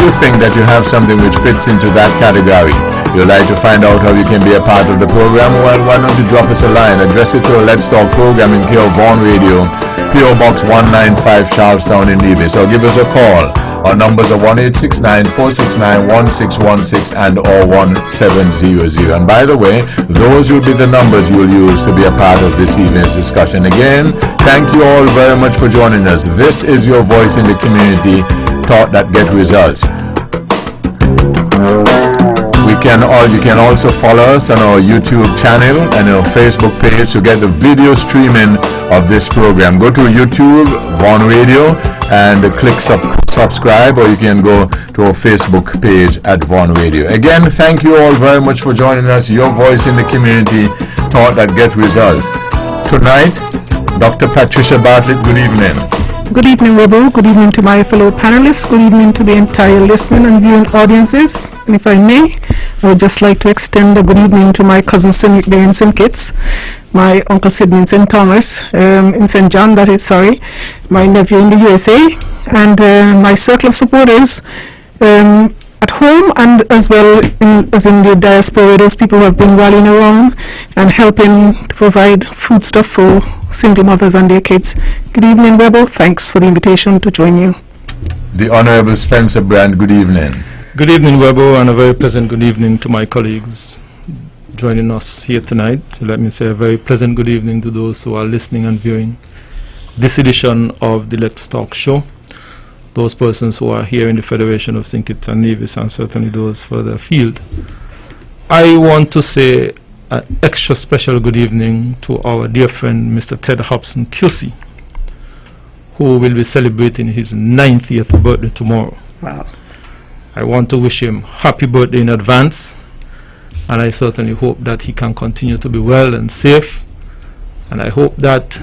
you think that you have something which fits into that category, you'd like to find out how you can be a part of the program, well, why don't you drop us a line, address it to a Let's Talk program in care of Vaughan Radio, P.O. Box 195, Charlestown in Nevis, or give us a call. Our numbers are 1-869-469-1616 and or 1700. And by the way, those will be the numbers you'll use to be a part of this evening's discussion. Again, thank you all very much for joining us. This is your voice in the community, thought that get results. You can also follow us on our YouTube channel and our Facebook page to get the video streaming of this program. Go to YouTube, Vaughan Radio, and click subscribe, or you can go to our Facebook page at Vaughan Radio. Again, thank you all very much for joining us. Your voice in the community, thought that get results. Tonight, Dr. Patricia Bartlett, good evening. Good evening, Webbo. Good evening to my fellow panelists. Good evening to the entire listening and viewing audiences. And if I may, I would just like to extend a good evening to my cousin Sid there in St. Kitts, my uncle Sidney in St. Thomas, in St. John, my nephew in the USA, and my circle of supporters at home, and as well as in the diaspora, those people who have been rallying around and helping to provide foodstuff for single mothers and their kids. Good evening, Webbo. Thanks for the invitation to join you. The Honorable Spencer Brand, good evening. Good evening, Webbo, and a very pleasant good evening to my colleagues joining us here tonight. Let me say a very pleasant good evening to those who are listening and viewing this edition of the Let's Talk show. Those persons who are here in the Federation of St. Kitts and Nevis, and certainly those further afield. I want to say an extra special good evening to our dear friend Mr. Ted Hobson QC, who will be celebrating his 90th birthday tomorrow. Wow. I want to wish him happy birthday in advance, and I certainly hope that he can continue to be well and safe, and I hope that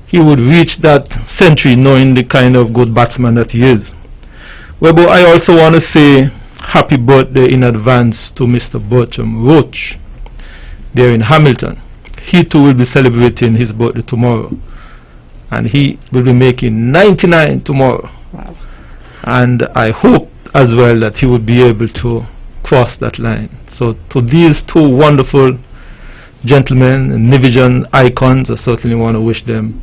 he would reach that century knowing the kind of good batsman that he is. Webbo, I also want to say happy birthday in advance to Mr. Bertram Roach there in Hamilton. He too will be celebrating his birthday tomorrow, and he will be making 99 tomorrow. Wow. And I hope as well that he would be able to cross that line. So to these two wonderful gentlemen and Nivision icons, I certainly want to wish them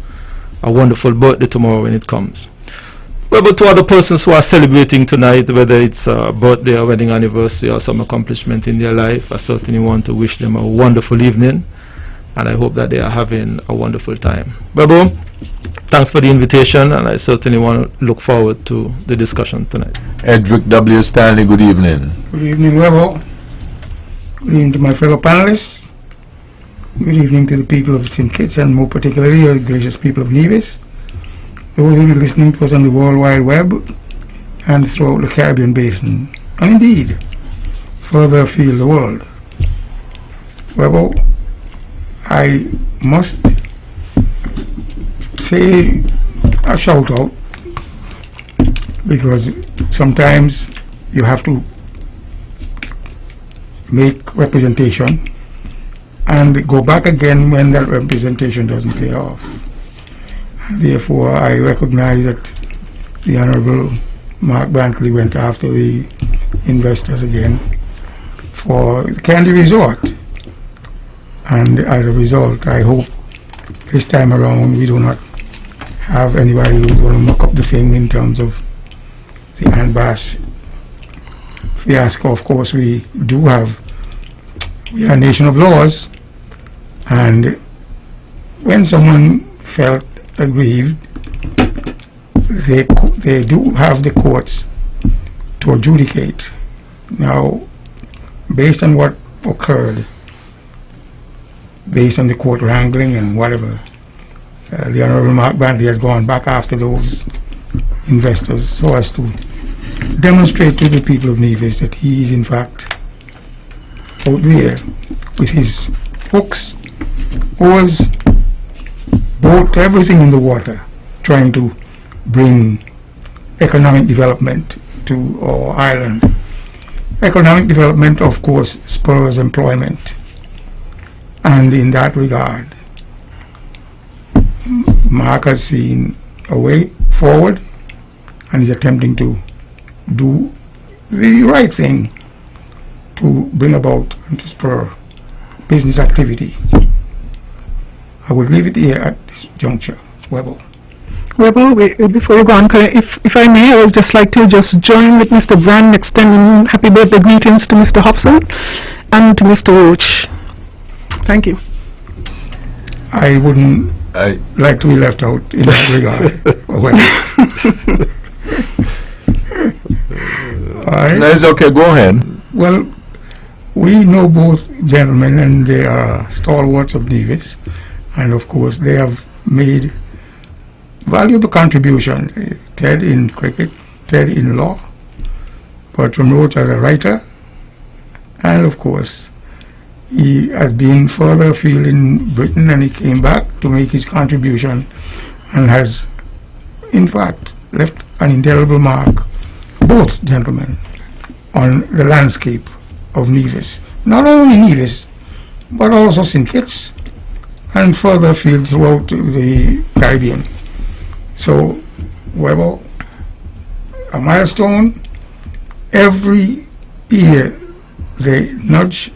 a wonderful birthday tomorrow when it comes. Well, but to other persons who are celebrating tonight, whether it's a birthday or wedding anniversary or some accomplishment in their life, I certainly want to wish them a wonderful evening, and I hope that they are having a wonderful time. Webbo, thanks for the invitation, and I certainly want to look forward to the discussion tonight. Edric W. Stanley, good evening. Good evening, Webbo. Good evening to my fellow panelists. Good evening to the people of St. Kitts, and more particularly the gracious people of Nevis, those who will be listening to us on the World Wide Web and throughout the Caribbean Basin, and indeed further afield the world. Webbo, I must say a shout out, because sometimes you have to make representation and go back again when that representation doesn't pay off. And therefore, I recognize that the Honorable Mark Brantley went after the investors again for the Candy Resort. And as a result, I hope this time around we do not have anybody who's going to muck up the thing in terms of the Anbash fiasco. Of course, we are a nation of laws, and when someone felt aggrieved, they do have the courts to adjudicate. Now, based on what occurred, based on the court wrangling and whatever, the Honorable Mark Brantley has gone back after those investors so as to demonstrate to the people of Nevis that he is in fact out there with his hooks, oars, boat, everything in the water, trying to bring economic development to our island. Economic development, of course, spurs employment, and in that regard, Mark has seen a way forward and is attempting to do the right thing to bring about and to spur business activity. I will leave it here at this juncture. Webbo. Webbo, before you go on, if I may, I would just like to just join with Mr. Brand extending happy birthday greetings to Mr. Hobson and to Mr. Roach. Thank you. I wouldn't like to be left out in that regard. All right. No, it's okay, go ahead. Well, we know both gentlemen, and they are stalwarts of Nevis, and of course they have made valuable contribution. Ted in cricket, Ted in law, Bertram Roach as a writer, and of course he has been further afield in Britain, and he came back to make his contribution and has in fact left an indelible mark, both gentlemen, on the landscape of Nevis. Not only Nevis, but also St. Kitts and further afield throughout the Caribbean. So, Webbo, a milestone. Every year they nudge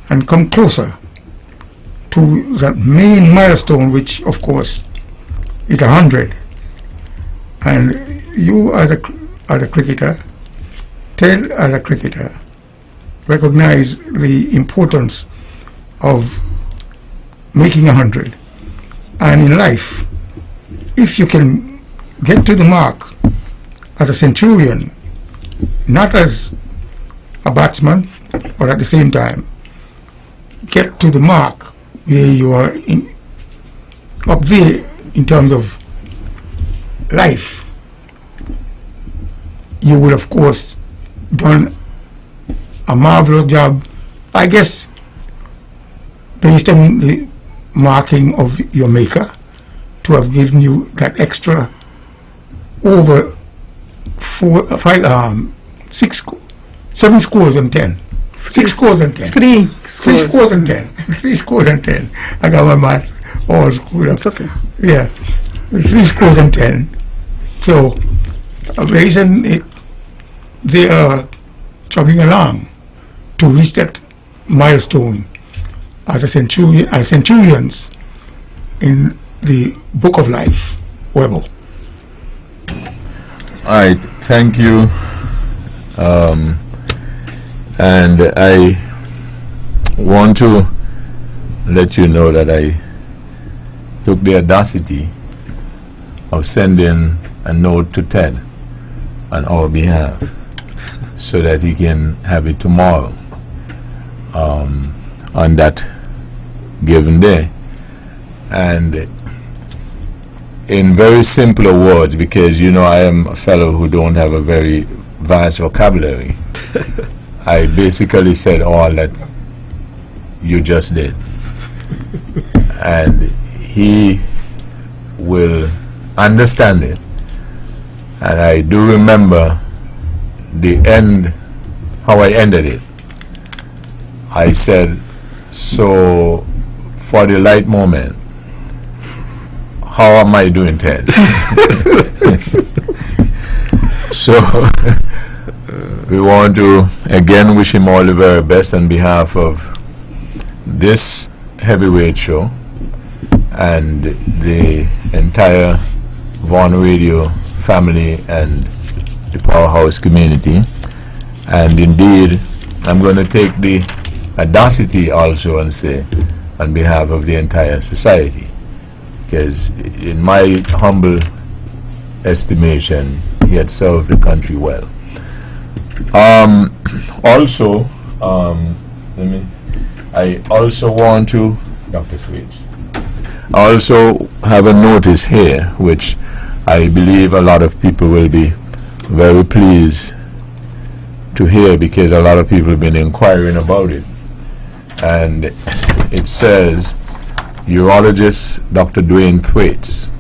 and come closer to that main milestone, which of course is 100. And you as a cricketer, Ted as a cricketer, recognize the importance of making 100. And in life, if you can get to the mark as a centurion, not as a batsman, but at the same time, get to the mark where you are up there in terms of life, you will of course done a marvelous job, I guess, based on the marking of your maker, to have given you that extra over 7 scores and 10. 6 scores and 10. 3 scores and 10. 3 scores and 10. I got my math all screwed up. It's okay. Yeah. 3 scores and 10. So, reason they are chugging along to reach that milestone as centurions in the book of life. Webbo. All right, thank you. And I want to let you know that I took the audacity of sending a note to Ted on our behalf so that he can have it tomorrow on that given day. And in very simpler words, because you know I am a fellow who don't have a very vast vocabulary, I basically said all that you just did. And he will understand it. And I do remember the end, how I ended it. I said, so for the light moment, how am I doing, Ted? So we want to again wish him all the very best on behalf of this heavyweight show and the entire Vaughan Radio family and the Powerhouse community. And indeed, I'm going to take the audacity also and say on behalf of the entire society, because in my humble estimation, he had served the country well. Also, I also want to, Dr. Thwaites, I also have a notice here which I believe a lot of people will be very pleased to hear, because a lot of people have been inquiring about it. And it says, urologist Dr. Dwayne Thwaites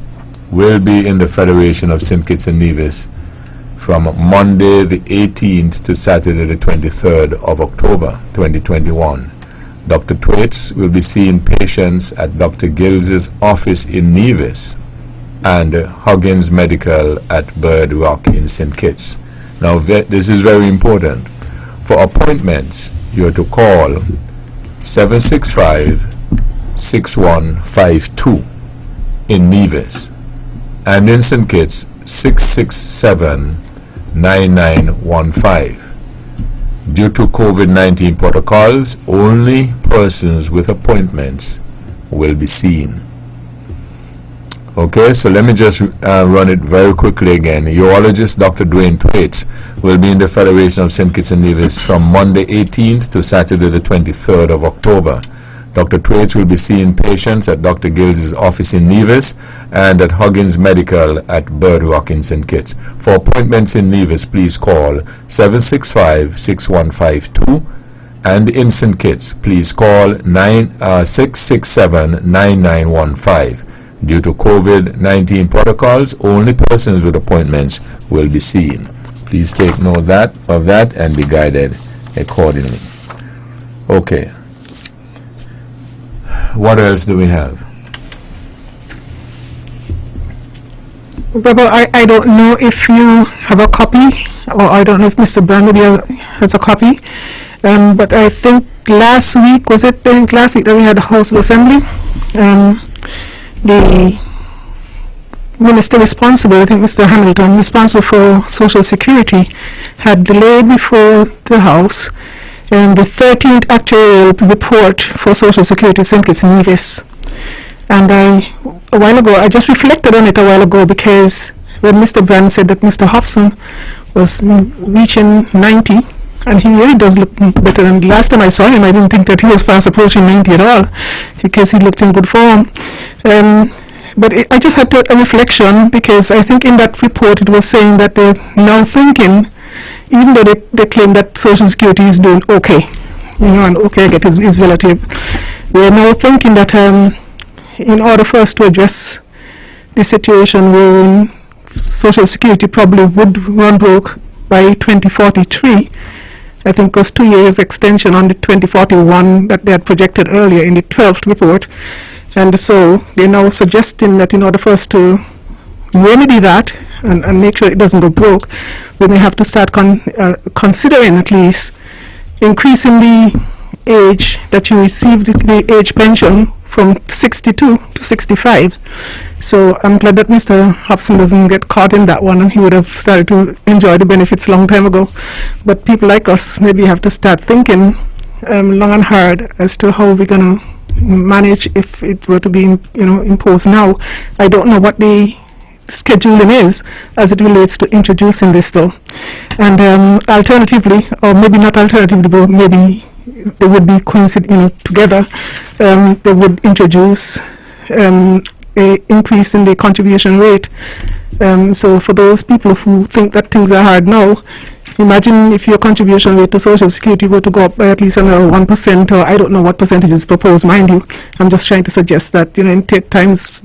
will be in the Federation of St. Kitts and Nevis from Monday the 18th to Saturday the 23rd of October 2021. Dr. Thwaites will be seeing patients at Dr. Gills's office in Nevis and Huggins Medical at Bird Rock in St. Kitts. Now this is very important. For appointments, you are to call 765-6152 in Nevis, and in St. Kitts 667-9915. Due to COVID-19 protocols, only persons with appointments will be seen. Okay, so let me just run it very quickly again. Urologist Dr. Dwayne Thwaites will be in the Federation of St. Kitts and Nevis from Monday 18th to Saturday the 23rd of October. Dr. Thwaites will be seeing patients at Dr. Gills' office in Nevis and at Huggins Medical at Bird Rock in St. Kitts. For appointments in Nevis, please call 765-6152, and in St. Kitts, please call 667-9915. Due to COVID-19 protocols, only persons with appointments will be seen. Please take note of that and be guided accordingly. Okay. What else do we have? Webbo, I don't know if you have a copy, or I don't know if Mr. Brand has a copy, but I think last week that we had a House of Assembly. The minister responsible, I think Mr. Hamilton, responsible for Social Security, had delayed before the House the 13th actual report for Social Security St. Kitts and Nevis. And I just reflected on it a while ago, because when Mr. Brand said that Mr. Hobson was reaching 90, and he really does look better. And last time I saw him, I didn't think that he was fast approaching 90 at all, because he looked in good form. But I just had a reflection, because I think in that report it was saying that they're now thinking, even though they claim that Social Security is doing okay, and okay, I get is relative, we're now thinking that in order for us to address the situation where Social Security probably would run broke by 2043, I think it was 2 years extension on the 2041 that they had projected earlier in the 12th report. And so they're now suggesting that in order for us to remedy that and make sure it doesn't go broke, we may have to start considering at least increasing the age that you receive the age pension from 62 to 65. So I'm glad that Mr. Hobson doesn't get caught in that one, and he would have started to enjoy the benefits a long time ago. But people like us maybe have to start thinking long and hard as to how we're going to manage if it were to be imposed now. I don't know what the scheduling is as it relates to introducing this though. And alternatively, or maybe not alternatively, but maybe they would be together, they would introduce a increase in the contribution rate. So for those people who think that things are hard now, imagine if your contribution rate to Social Security were to go up by at least another 1%, or I don't know what percentage is proposed, mind you. I'm just trying to suggest that, in times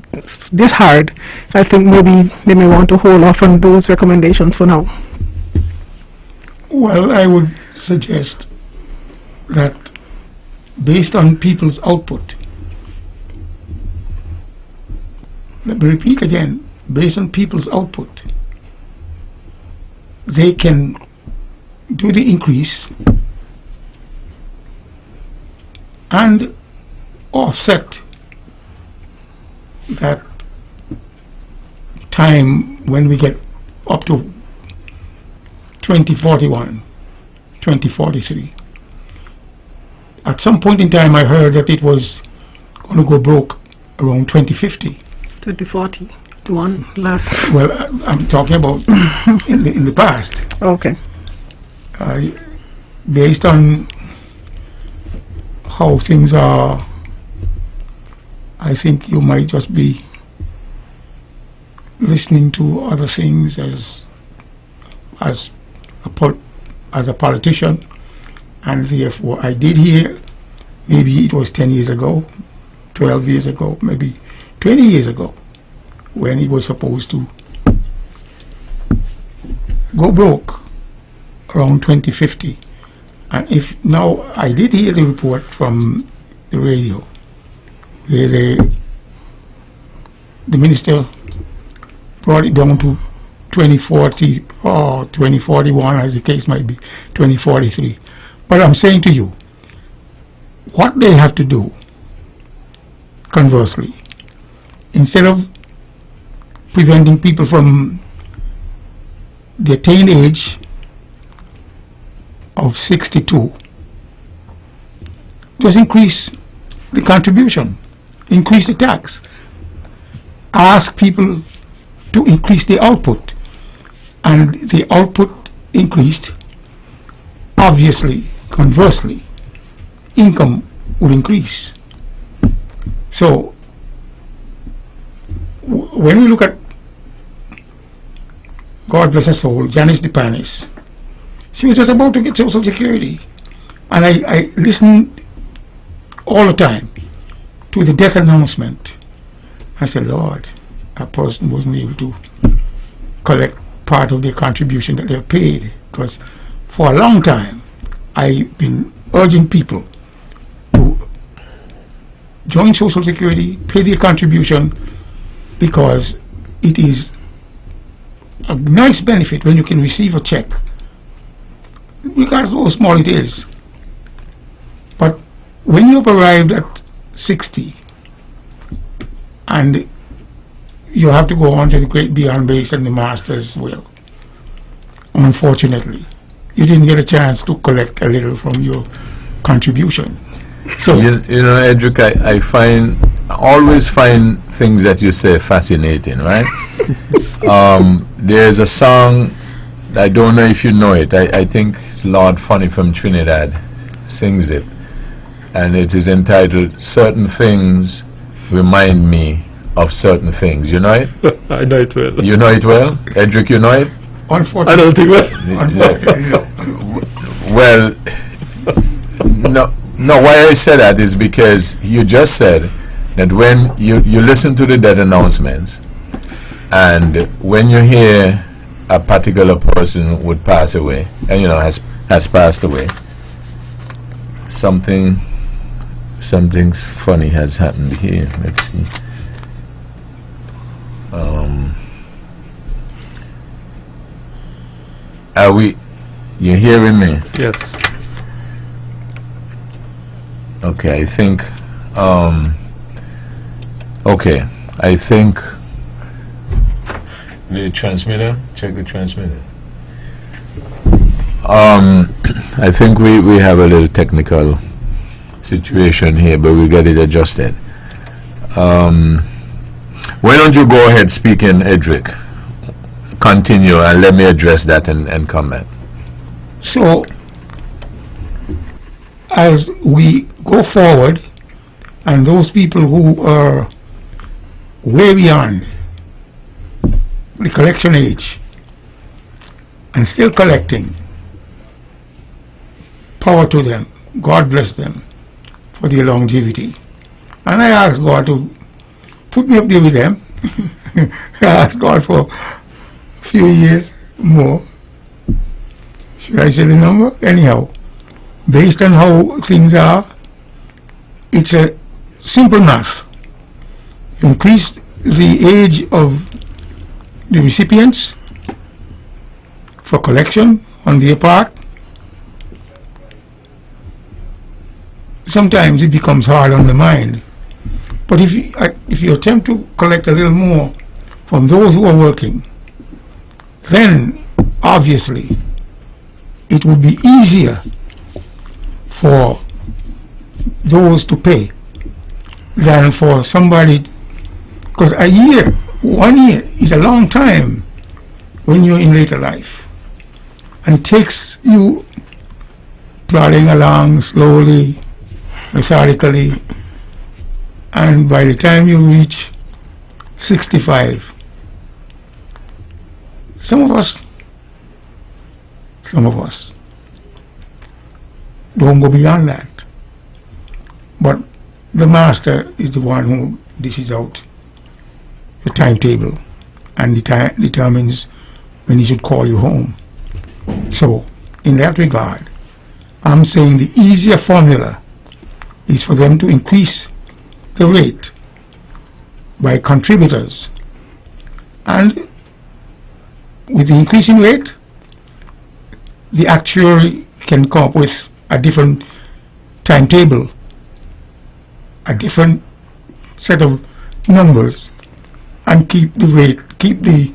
this hard, I think maybe they may want to hold off on those recommendations for now. Well, I would suggest that based on people's output, let me repeat again, based on people's output, they can do the increase and offset that time when we get up to 2041, 2043. At some point in time I heard that it was going to go broke around 2050. 2040, the one last. Well, I'm talking about in the past. Okay. Based on how things are, I think you might just be listening to other things as a politician, and therefore I did hear, maybe it was 10 years ago, 12 years ago, maybe 20 years ago, when it was supposed to go broke around 2050. And if now I did hear the report from the radio where the minister brought it down to 2040 or 2041, as the case might be, 2043. But I'm saying to you, what they have to do, conversely, instead of preventing people from the attained age of 62, just increase the contribution, increase the tax, ask people to increase the output, and the output increased, obviously, conversely, income would increase. So when we look at, God bless her soul, Janice the Panelist, she was just about to get Social Security, and I listened all the time to the death announcement. I said, Lord, a person wasn't able to collect part of their contribution that they've paid, because for a long time I've been urging people to join Social Security, pay their contribution, because it is a nice benefit when you can receive a check, regardless of how small it is. But when you've arrived at 60 and you have to go on to the great beyond base and the masters, well, unfortunately, you didn't get a chance to collect a little from your contribution. So you know, Edric, I always find things that you say fascinating, right? There's a song, I don't know if you know it, I think Lord Funny from Trinidad sings it, and it is entitled Certain Things Remind Me of Certain Things. You know it? I know it well. You know it well? Edric, you know it? I don't think well. Well, no, why I say that is because you just said that when you listen to the death announcements, and when you hear a particular person would pass away, and has passed away, something funny has happened here. Let's see. You hearing me? Yes. Okay, I think the transmitter, check the transmitter. I think we have a little technical situation here, but we get it adjusted. Why don't you go ahead speaking, Edric? Continue and let me address that and comment. So, as we go forward, and those people who are way beyond the collection age and still collecting, power to them, God bless them for their longevity. And I ask God to put me up there with them. I ask God for a few years more. Should I say the number? Anyhow, based on how things are, it's a simple math. Increase the age of the recipients for collection on their part. Sometimes it becomes hard on the mind. But if you attempt to collect a little more from those who are working, then obviously it would be easier for those to pay than for somebody, because 1 year is a long time when you're in later life, and it takes you plodding along slowly, methodically, and by the time you reach 65, some of us don't go beyond that. But the master is the one who dishes out the timetable and determines when he should call you home. So, in that regard, I'm saying the easier formula is for them to increase the rate by contributors. And with the increasing rate, the actuary can come up with a different timetable, a different set of numbers, and keep the rate, keep the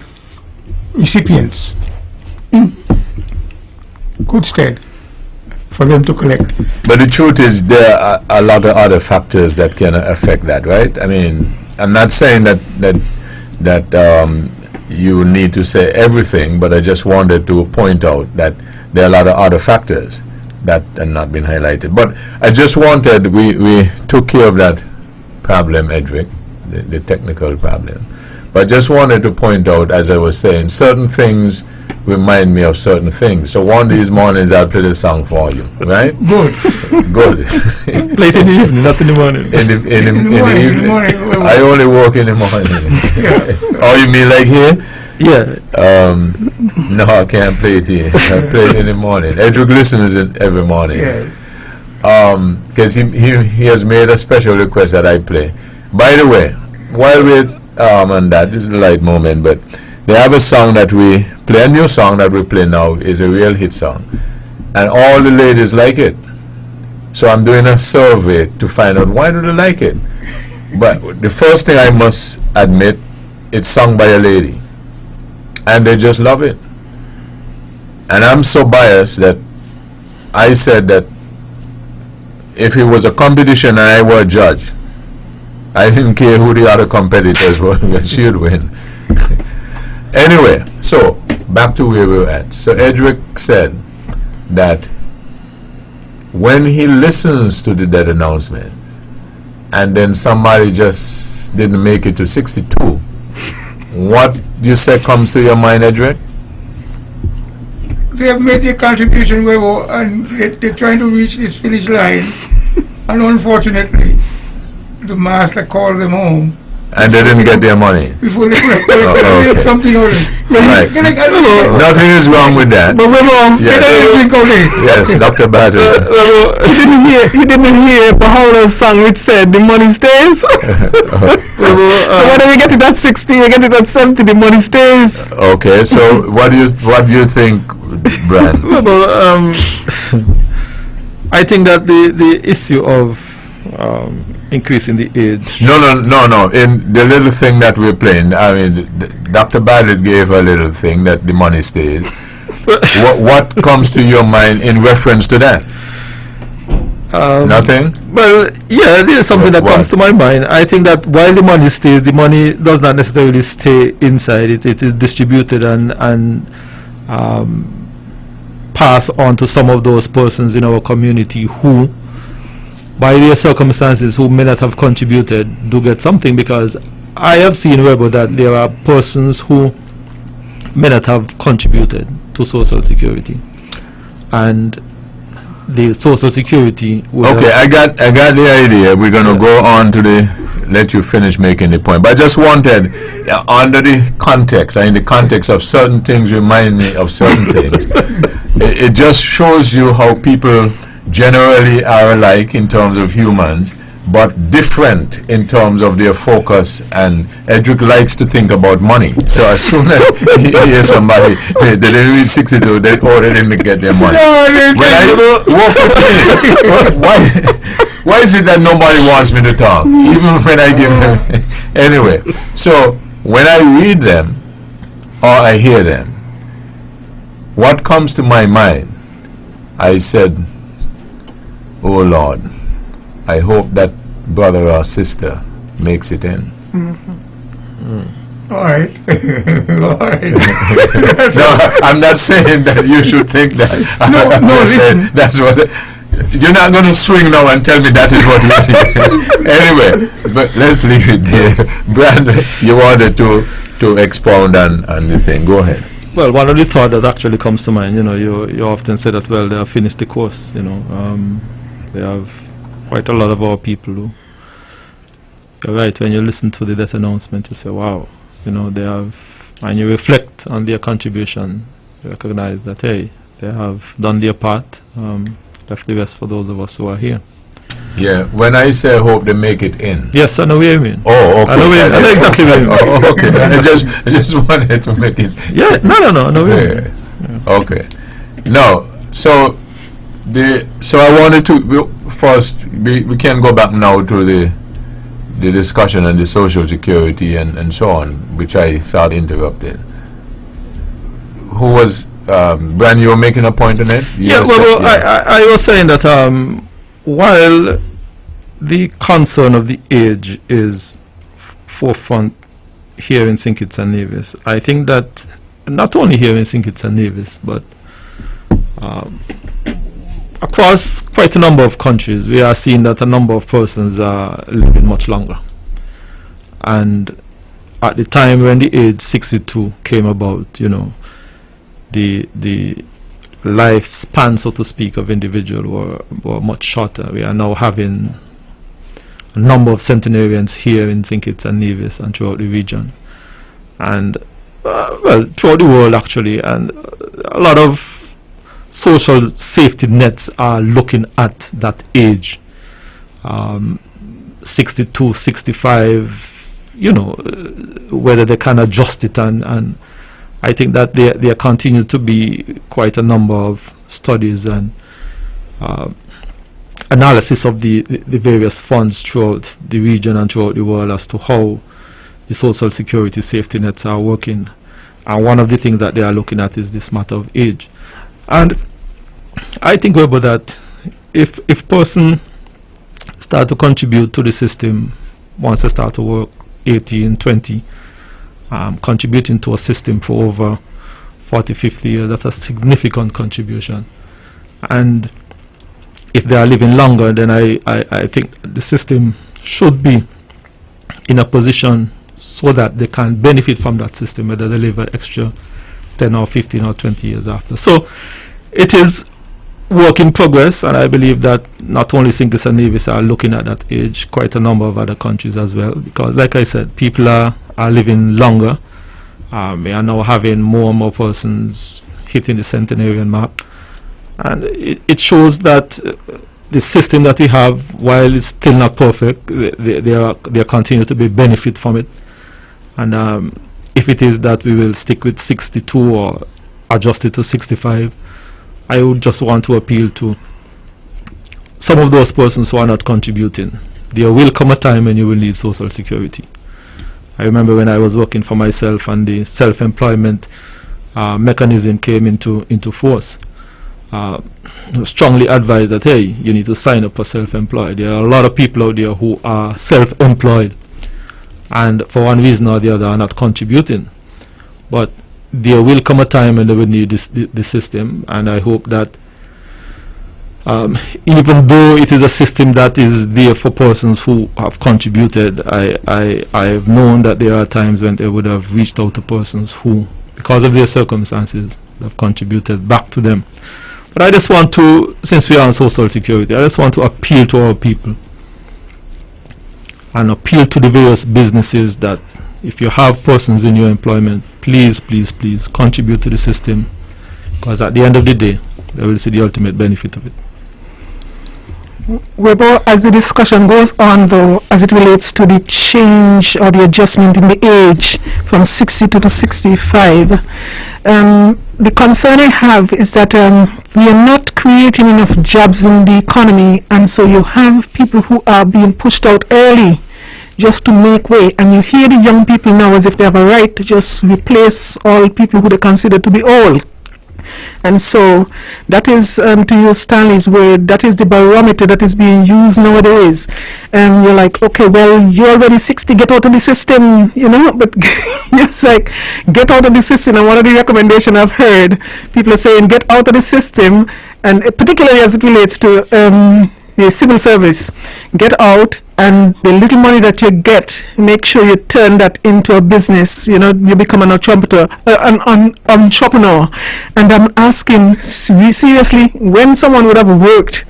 recipients in good stead for them to collect. But the truth is, there are a lot of other factors that can affect that, right? I mean, I'm not saying that you need to say everything, but I just wanted to point out that there are a lot of other factors that have not been highlighted. But I just wanted, we took care of that problem, Edric, the technical problem. But I just wanted to point out, as I was saying, certain things remind me of certain things. So one of these mornings I'll play the song for you, right? Good. Good. Late in the evening, not in the morning. In the evening. I only work in the morning. Oh, you mean like here? Yeah. No, I can't play it here. I play it in the morning. Edric listens every morning. Yeah. Because he has made a special request that I play. By the way, while we're on that, this is a light moment, but they have a song that we play, a new song that we play now is a real hit song. And all the ladies like it. So I'm doing a survey to find out why do they like it. But the first thing I must admit, it's sung by a lady. And they just love it. And I'm so biased that I said that if it was a competition and I were a judge, I didn't care who the other competitors were, she'd win. Anyway, so back to where we were at. So Edric said that when he listens to the dead announcement and then somebody just didn't make it to 62, what you say comes to your mind, Edric? They have made their contribution, Webbo, and they're trying to reach this finish line. And unfortunately, the master called them home. And they didn't get their money. Before they could get something out of it. Right. Nothing is wrong with that. But Webbo, Yes, Dr. Battle. you didn't hear Baha'u'llah's song which said the money stays. So whether you get it at 60, you get it at 70, the money stays. Okay, so what do you think, Brian? I think that the issue of increasing the age. No. In the little thing that we're playing, I mean, Dr. Bartlett gave a little thing that the money stays. what comes to your mind in reference to that? Nothing? Well, yeah, there's something that comes to my mind. I think that while the money stays, the money does not necessarily stay inside. It is distributed and passed on to some of those persons in our community who, by their circumstances, who may not have contributed, do get something, because I have seen, Webbo, that there are persons who may not have contributed to Social Security, and the Social Security will... Okay, I got the idea. We're going to go on to let you finish making the point. But I just wanted, under the context, in the context of certain things remind me of certain things, it just shows you how people generally are alike in terms of humans, but different in terms of their focus. And Edric likes to think about money. So as soon as he hears somebody, they didn't reach 62, they didn't get their money. Why is it that nobody wants me to talk? Even when I give them... Anyway, so when I read them or I hear them, what comes to my mind? I said, oh Lord, I hope that brother or sister makes it in. All right. All right. No, I'm not saying that you should think that. No, listen. That's what... You're not going to swing now and tell me that is what you think. Anyway, but let's leave it there. Brandon, you wanted to expound on the thing. Go ahead. Well, one of the thoughts that actually comes to mind, you often say that, well, they have finished the course, they have quite a lot of our people who, you're right, when you listen to the death announcement, you say, wow, they have, and you reflect on their contribution, you recognize that, hey, they have done their part, left the rest for those of us who are here. Yeah, when I say hope they make it in. Yes, I know what you mean. Oh, okay. I know exactly what you mean. Oh, okay. I just wanted to make it. Yeah, no, I know what you mean. Yeah. Okay. No, so I wanted to first we can go back now to the discussion on the social security and so on, which I started interrupting. Who was Brian? You were making a point on it. I was saying that while the concern of the age is forefront here in St. Kitts and Nevis, I think that not only here in St. Kitts and Nevis, but across quite a number of countries, we are seeing that a number of persons are living much longer. And at the time when the age 62 came about, you know, the lifespan, so to speak, of individual were much shorter. We are now having a number of centenarians here in St. Kitts and Nevis and throughout the region. And, throughout the world, actually. And a lot of social safety nets are looking at that age, 62, 65, you know, whether they can adjust it. And I think that there continue to be quite a number of studies and analysis of the various funds throughout the region and throughout the world as to how the social security safety nets are working. And one of the things that they are looking at is this matter of age. And I think, Webbo, that if person start to contribute to the system once they start to work 18, 20, contributing to a system for over 40, 50 years, that's a significant contribution. And if they are living longer, then I think the system should be in a position so that they can benefit from that system, whether they live an extra 10 or 15 or 20 years after. So it is work in progress, and I believe that not only St. Kitts and Nevis are looking at that age, quite a number of other countries as well, because like I said, people are living longer. We are now having more and more persons hitting the centenarian mark, and it shows that the system that we have, while it's still not perfect, they continue to be benefit from it. And if it is that we will stick with 62 or adjust it to 65, I would just want to appeal to some of those persons who are not contributing. There will come a time when you will need social security. I remember when I was working for myself and the self-employment mechanism came into force. Strongly advised that, hey, you need to sign up for self-employed. There are a lot of people out there who are self-employed and for one reason or the other are not contributing. But there will come a time when they will need the system, and I hope that even though it is a system that is there for persons who have contributed, I have known that there are times when they would have reached out to persons who, because of their circumstances, have contributed back to them. But I just want to, since we are on social security, I just want to appeal to our people and appeal to the various businesses that if you have persons in your employment, please, please, please contribute to the system, because at the end of the day, they will see the ultimate benefit of it. Webbo, as the discussion goes on, though, as it relates to the change or the adjustment in the age from 62 to 65, the concern I have is that we are not creating enough jobs in the economy, and so you have people who are being pushed out early just to make way, and you hear the young people now as if they have a right to just replace all people who they consider to be old. And so that is, to use Stanley's word, that is the barometer that is being used nowadays. And you're like, okay, well, you're already 60, get out of the system, you know, but it's like, get out of the system. And one of the recommendations I've heard, people are saying, get out of the system, and particularly as it relates to the civil service, get out, and the little money that you get, make sure you turn that into a business. You know, you become an entrepreneur. And I'm asking seriously, when someone would have worked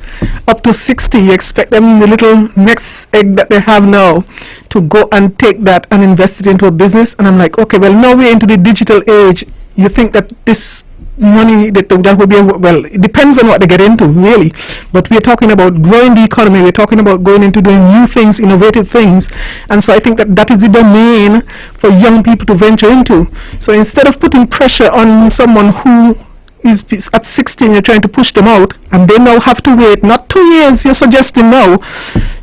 up to 60, you expect them, the little next egg that they have now, to go and take that and invest it into a business? And I'm like, okay, well, now we're into the digital age. You think that this money that would be, well, it depends on what they get into, really. But we're talking about growing the economy. We're talking about going into doing new things, innovative things. And so I think that is the domain for young people to venture into. So instead of putting pressure on someone who is at 16, you're trying to push them out, and they now have to wait, not 2 years, you're suggesting now,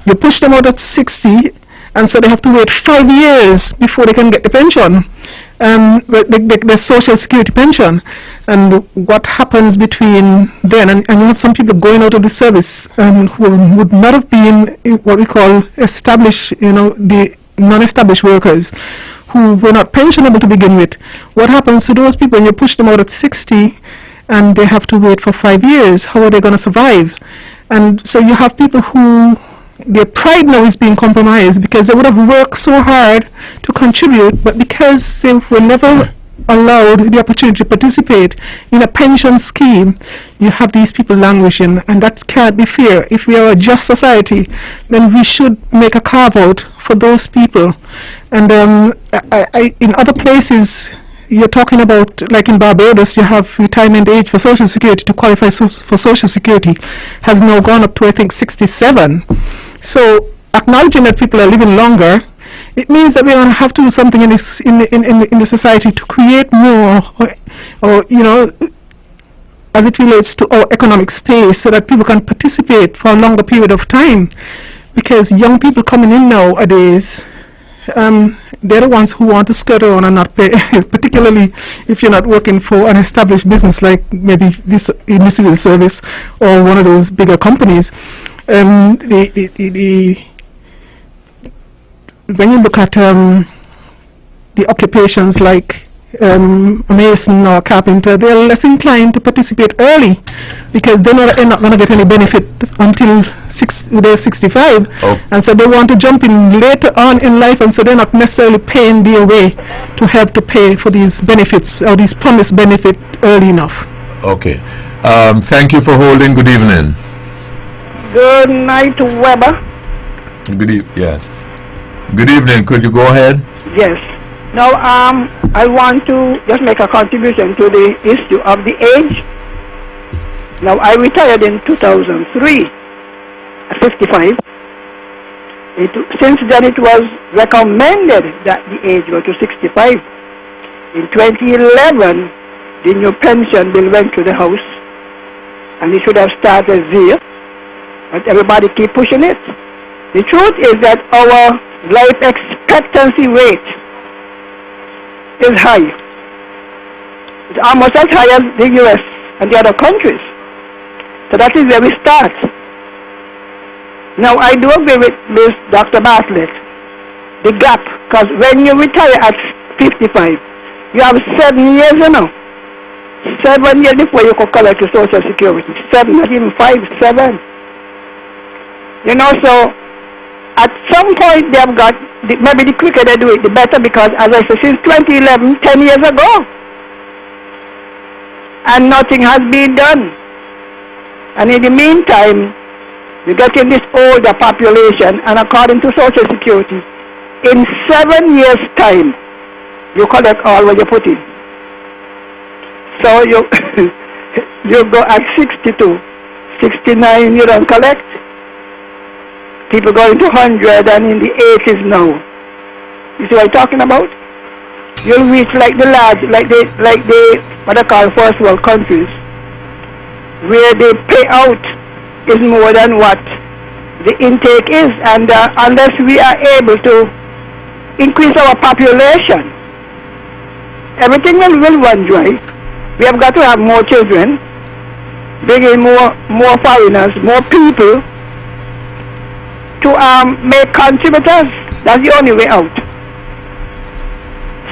you push them out at 60, and so they have to wait 5 years before they can get the pension. The social security pension, and what happens between then and you have some people going out of the service who would not have been what we call established, the non-established workers who were not pensionable to begin with. What happens to those people when you push them out at 60 and they have to wait for 5 years? How are they going to survive? And so you have people who their pride now is being compromised because they would have worked so hard to contribute, but because they were never allowed the opportunity to participate in a pension scheme, you have these people languishing, and that can't be fair. If we are a just society, then we should make a carve out for those people. And in other places, you're talking about, like in Barbados, you have retirement age for Social Security to qualify for Social Security has now gone up to, I think, 67. So acknowledging that people are living longer, it means that we're going to have to do something in this in the society to create more, or as it relates to our economic space, so that people can participate for a longer period of time. Because young people coming in nowadays, they're the ones who want to skirt around and not pay, particularly if you're not working for an established business like maybe this in the civil service or one of those bigger companies. When you look at the occupations like a mason or a carpenter, they're less inclined to participate early because they're not going to get any benefit until they're 65. Oh. And so they want to jump in later on in life, and so they're not necessarily paying their way to help to pay for these benefits or these promised benefits early enough. Okay. Thank you for holding. Good evening. Good night, Webbo. Yes. Good evening. Could you go ahead? Yes. Now, I want to just make a contribution to the issue of the age. Now, I retired in 2003 at 55. Since then, it was recommended that the age go to 65. In 2011, the new pension bill went to the House, and it should have started there. But everybody keep pushing it. The truth is that our life expectancy rate is high. It's almost as high as the US and the other countries. So that is where we start. Now, I do agree with Dr. Bartlett, the gap, because when you retire at 55, you have 7 years, 7 years before you could collect your Social Security. 7, not even 5, 7. So at some point they have got, maybe the quicker they do it, the better, because as I said, since 2011, 10 years ago, and nothing has been done. And in the meantime, you're getting this older population, and according to Social Security, in 7 years' time, you collect all what you put in. So you go at 62, 69, you don't collect. People going to 100 and in the 80s now. You see what I'm talking about? You'll reach like the large, like the what I call first world countries, where the payout is more than what the intake is, and unless we are able to increase our population, everything will run dry. We have got to have more children, bring in more foreigners, more people to make contributors. That's the only way out.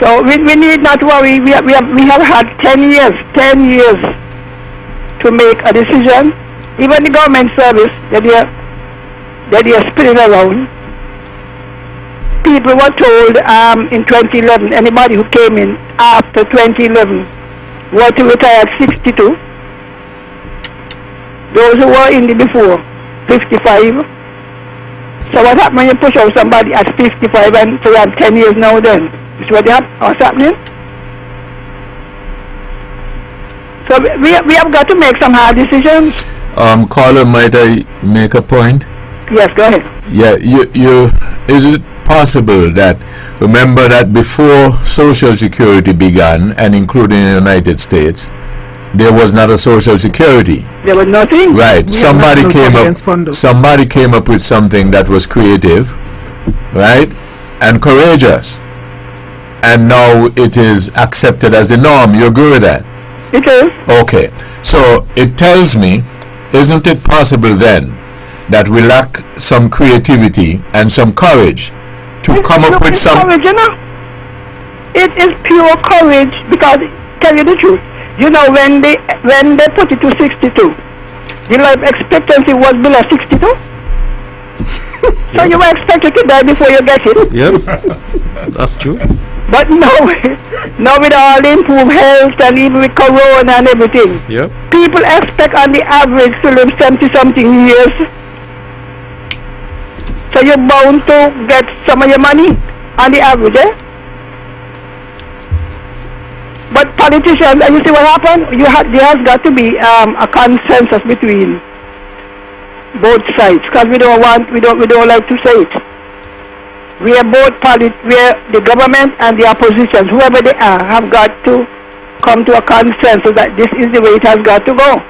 So we need not worry. We have had 10 years to make a decision. Even the government service that they are spinning around. People were told in 2011, anybody who came in after 2011 were to retire at 62. Those who were in the before, 55. So what happened when you push out somebody at 55 and so you have 10 years now then? Is what's happening? So So we have got to make some hard decisions. Caller, might I make a point? Yes, go ahead. Yeah, you is it possible that, remember that before Social Security began, and including in the United States, there was not a Social Security. There was nothing. Right. Somebody came up with something that was creative, right, and courageous, and now it is accepted as the norm. You agree with that? It is. Okay. So it tells me, isn't it possible then that we lack some creativity and some courage to come up with some... Courage, you know? It is pure courage, because, tell you the truth, you know, when they put it to 62, the life expectancy was below 62. So you were expected to die before you get it. Yep, that's true. But now with all the improved health and even with corona and everything, Yep. people expect on the average to live 70-something years. So you're bound to get some of your money on the average, eh? But politicians, and you see what happened? There has got to be a consensus between both sides, because we don't like to say it. We are the government and the opposition, whoever they are, have got to come to a consensus that this is the way it has got to go.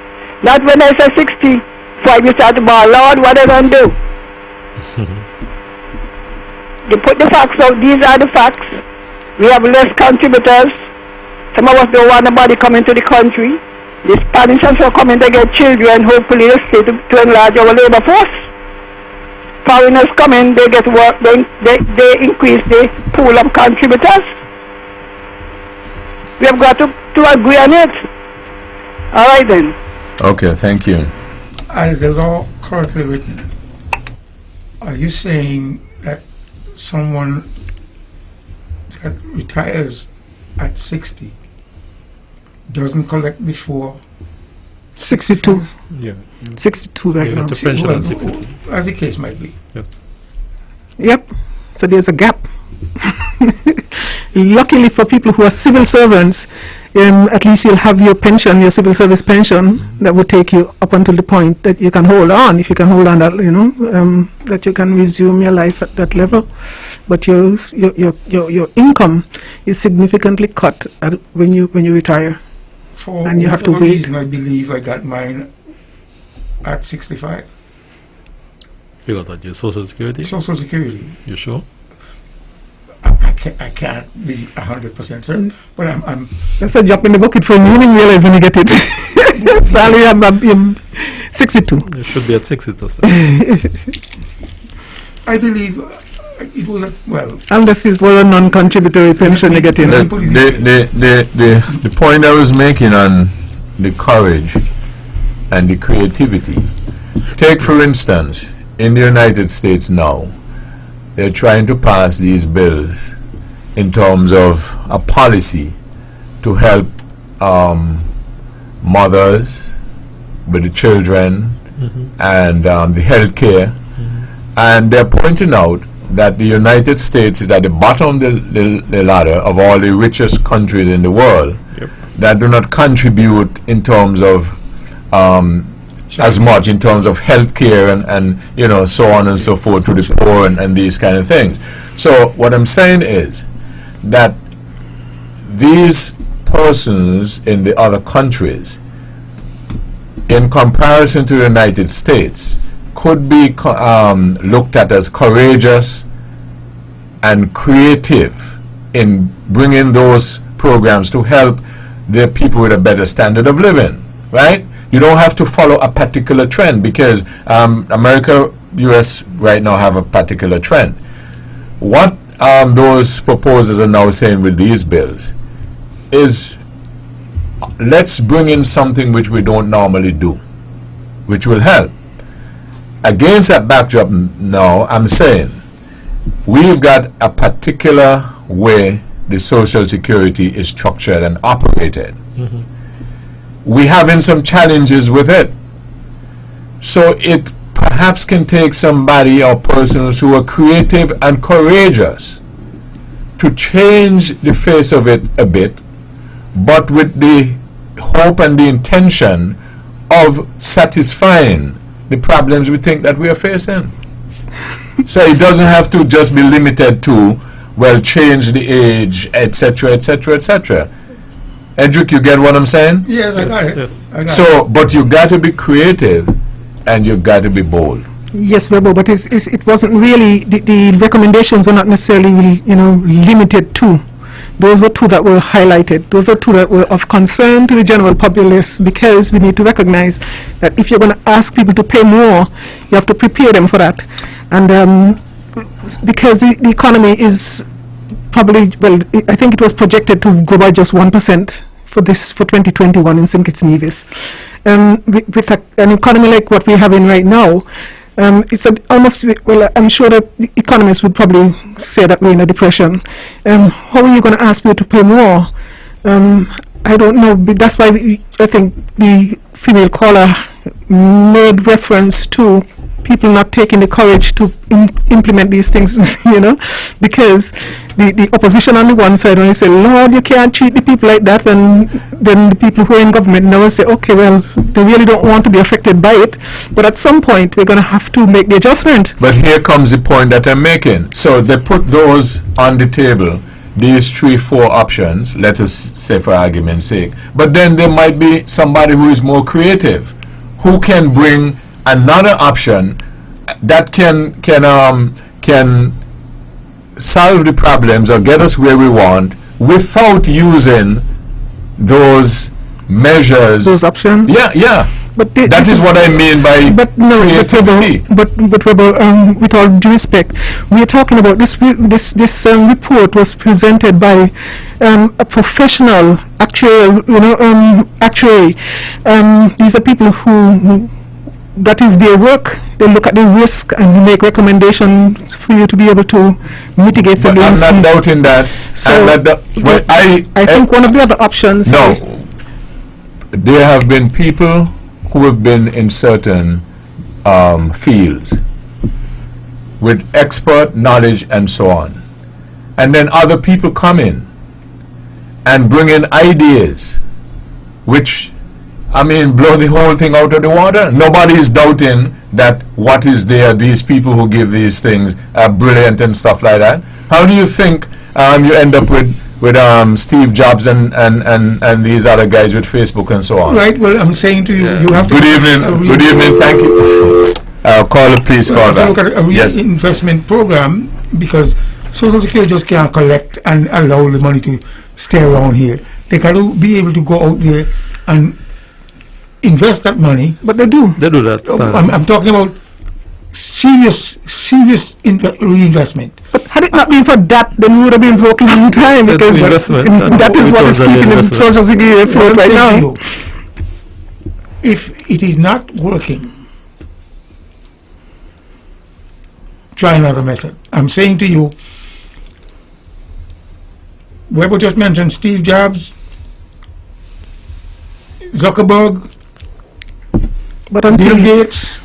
Not when I say 65, you start to ball, Lord, what are they going to do? They put the facts out. These are the facts. We have less contributors. Some of us don't want nobody coming to the country. The Spanish are coming to get children, hopefully the state to enlarge our labor force. Foreigners come in, they get work, they increase the pool of contributors. We have got to agree on it. All right then. Okay, thank you. As the law currently written, are you saying that someone that retires at 60 doesn't collect before 62. Yeah. 62 right You now. get to pension at 62. as the case might be? Yes. Yep. So there's a gap. Luckily for people who are civil servants, at least you'll have your pension, your civil service pension, that will take you up until the point that you can hold on. If you can hold on, that that you can resume your life at that level. But your income is significantly cut when you retire. And you have to whatever wait. reason, I believe I got mine at 65. You got that, your Social Security? Social Security. You sure? I can't be 100% certain, but I'm That's a drop in the bucket for you. You didn't realize when you get it. Sally, I'm 62. You should be at 62 still. I believe it was well. Unless it's a non-contributory pension you get in. The point I was making on the courage and the creativity. Take, for instance, in the United States now, they're trying to pass these bills in terms of a policy to help mothers with the children and the health care. And they're pointing out that the United States is at the bottom of the ladder of all the richest countries in the world that do not contribute in terms of as much in terms of health care and so on and so forth to the poor and these kind of things. So what I'm saying is that these persons in the other countries, in comparison to the United States, could be looked at as courageous and creative in bringing those programs to help their people with a better standard of living, right? You don't have to follow a particular trend because America, US right now have a particular trend. What those proposers are now saying with these bills is, let's bring in something which we don't normally do, which will help. Against that backdrop now, I'm saying we've got a particular way the Social Security is structured and operated. We're having some challenges with it. So it perhaps can take somebody or persons who are creative and courageous to change the face of it a bit, but with the hope and the intention of satisfying the problems we think that we are facing. So it doesn't have to just be limited to, well, change the age, etc., etc., etc. Edric, you get what I'm saying? Yes, I got it. Yes. I got it. So, but you got to be creative and you got to be bold. Yes, Webbo, but it wasn't really, the recommendations were not necessarily, limited to. Those were two that were highlighted. Those are two that were of concern to the general populace, because we need to recognize that if you're going to ask people to pay more, you have to prepare them for that. And because the economy is probably, well, I think it was projected to grow by just 1% for 2021 in St. Kitts Nevis. With an economy like what we're having right now, it's almost, well, I'm sure that economists would probably say that we're in a depression. How are you going to ask people to pay more? I don't know. That's why I think the female caller made reference to people not taking the courage to implement these things, because the opposition on the one side only say, Lord, you can't treat the people like that, and then the people who are in government now say, okay, well, they really don't want to be affected by it, but at some point we're going to have to make the adjustment. But here comes the point that I'm making. So they put those on the table, these 3-4 options, let us say for argument's sake, but then there might be somebody who is more creative, who can bring another option that can solve the problems or get us where we want without using those measures. Those options? Yeah. But that is what I mean by creativity. But Webbo, with all due respect, we are talking about this report was presented by a professional actuary. These are people who that is their work. They look at the risk and make recommendations for you to be able to mitigate but against I'm not doubting that. So I think one of the other options. No, there have been people who have been in certain fields with expert knowledge and so on, and then other people come in and bring in ideas which, blow the whole thing out of the water. Nobody is doubting that what is there, these people who give these things are brilliant and stuff like that. How do you think you end up with Steve Jobs and these other guys with Facebook and so on? Right, well, I'm saying to you, you have to... Good evening, thank you. Caller, please call back. Look at a Yes. investment program, because Social Security just can't collect and allow the money to stay around here. They got to be able to go out there and invest that money. But they do. They do that. I'm talking about serious reinvestment. But had it not been for that, then we would have been broken in time, because that is what is keeping the Social Security afloat right now. If it is not working, try another method. I'm saying to you, Webbo just mentioned Steve Jobs, Zuckerberg, Bill Gates.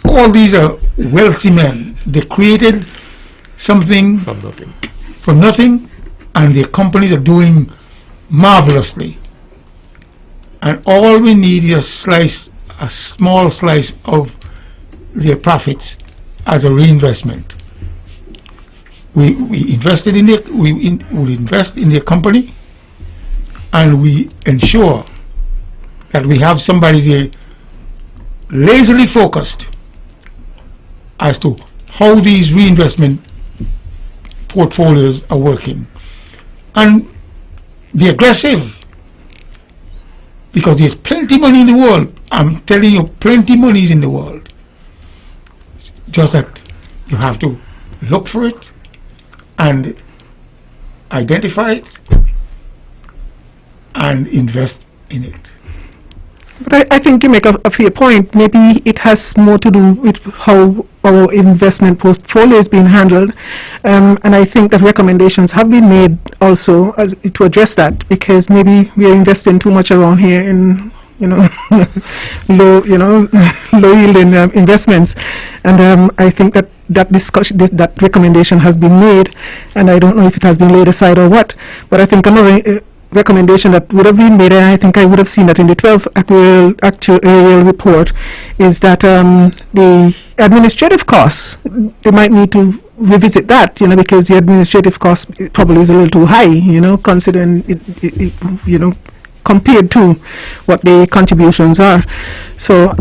All these are wealthy men. They created something from nothing, and their companies are doing marvelously. And all we need is a small slice of their profits as a reinvestment. We invested in it. We invest in their company, and we ensure that we have somebody there lazily focused as to how these reinvestment portfolios are working, and be aggressive, because there's plenty money in the world. I'm telling you, plenty money is in the world. Just that you have to look for it and identify it and invest in it. But I think you make a fair point. Maybe it has more to do with how our investment portfolio is being handled, and I think that recommendations have been made also to address that, because maybe we are investing too much around here in low yielding investments, and I think that discussion, that recommendation has been made, and I don't know if it has been laid aside or what. But I think another recommendation that would have been made, and I think I would have seen that in the 12th actuarial report, is that the administrative costs, they might need to revisit that, because the administrative cost probably is a little too high, considering it, compared to what the contributions are. So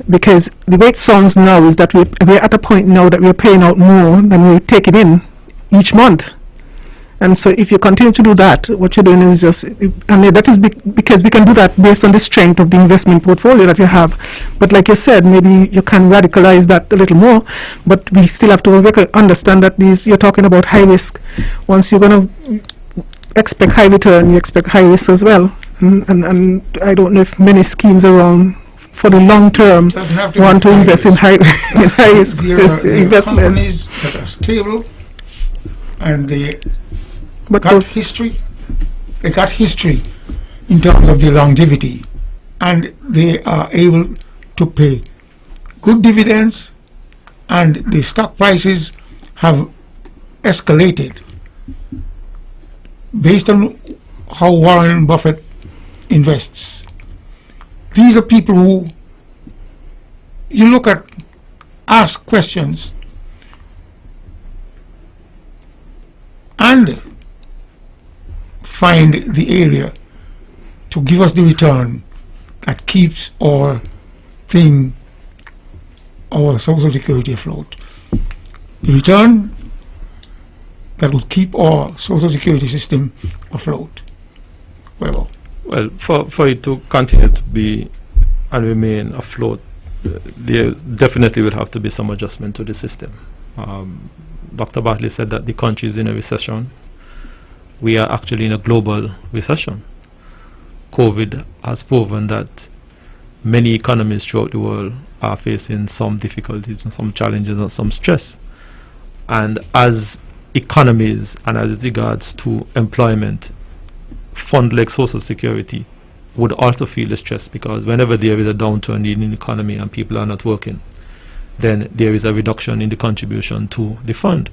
because the way it sounds now is that we're at a point now that we're paying out more than we're taking in each month. And so if you continue to do that, what you're doing is just, that is because we can do that based on the strength of the investment portfolio that you have. But like you said, maybe you can radicalize that a little more, but we still have to understand that you're talking about high risk. Once you're going to expect high return, you expect high risk as well. And I don't know if many schemes around for the long term want to invest in high risk investments. Companies that are stable and they got history in terms of their longevity, and they are able to pay good dividends, and the stock prices have escalated based on how Warren Buffett invests. These are people who you look at, ask questions, and find the area to give us the return that keeps our social security afloat. The return that would keep our social security system afloat. Well, for it to continue to be and remain afloat, there definitely will have to be some adjustment to the system. Dr. Bartley said that the country is in a recession. We are actually in a global recession. COVID has proven that many economies throughout the world are facing some difficulties and some challenges and some stress. And as economies and as it regards to employment, fund like Social Security would also feel the stress, because whenever there is a downturn in the economy and people are not working, then there is a reduction in the contribution to the fund.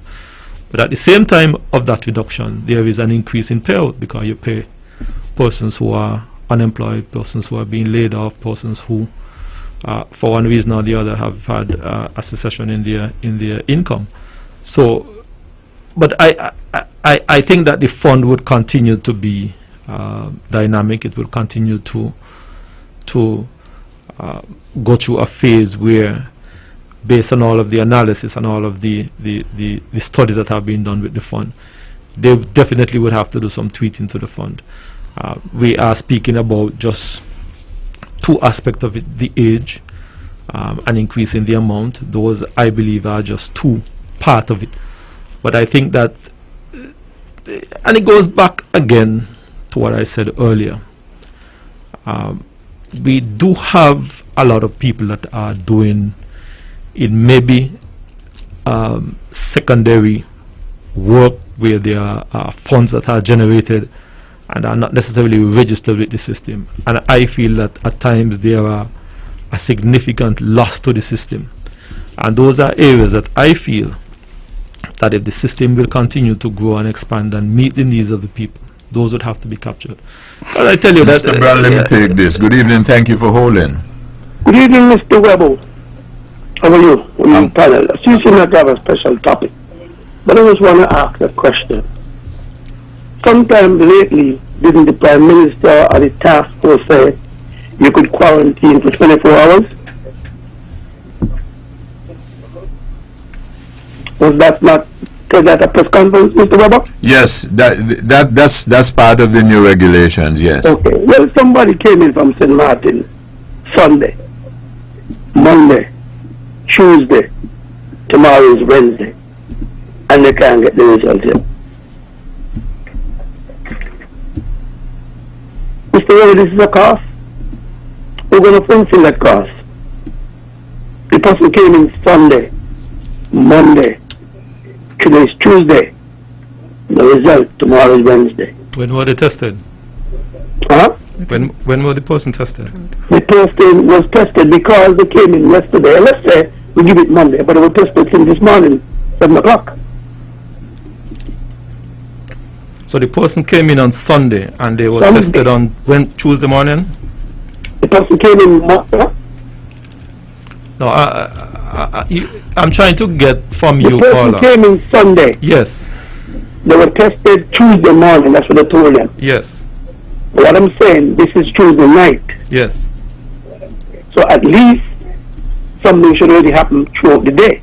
But at the same time of that reduction, there is an increase in payout, because you pay persons who are unemployed, persons who are being laid off, persons who, for one reason or the other, have had a cessation in their income. So, but I think that the fund would continue to be dynamic. It will continue to go through a phase where, based on all of the analysis and all of the studies that have been done with the fund, they definitely would have to do some tweaking to the fund. We are speaking about just two aspects of it: the age and increasing the amount. Those, I believe, are just two part of it. But I think that, and it goes back again to what I said earlier, we do have a lot of people that are doing in maybe secondary work where there are funds that are generated and are not necessarily registered with the system. And I feel that at times there are a significant loss to the system. And those are areas that I feel that if the system will continue to grow and expand and meet the needs of the people, those would have to be captured. But I tell you that... Mr. Brown, let me take this. Good evening. Thank you for holding. Good evening, Mr. Webbo. How are you? Panel. You seem not to have a special topic, but I just want to ask a question. Sometime lately, didn't the Prime Minister or the task force say you could quarantine for 24 hours? Was that not said at a press conference, Mr. Webber? Yes, that's part of the new regulations, yes. Okay. Well, somebody came in from St. Martin Sunday, Monday, Tuesday, tomorrow is Wednesday, and they can't get the result yet. Mr. Webber, this is a cost. We're going to fulfill that cost. The person came in Sunday, Monday, today is Tuesday. The result tomorrow is Wednesday. When were they tested? Huh? When were the person tested? The person was tested because they came in yesterday. Let's say we give it Monday, but they were tested since this morning, 7 o'clock. So the person came in on Sunday and they were Sunday. tested on Tuesday morning? The person came in, what? No, I'm trying to get from The you, person caller. came in Sunday. Yes, They were tested Tuesday morning. That's what I told them. yes, But what I'm saying, this is Tuesday night. yes. So at least something should already happen throughout the day.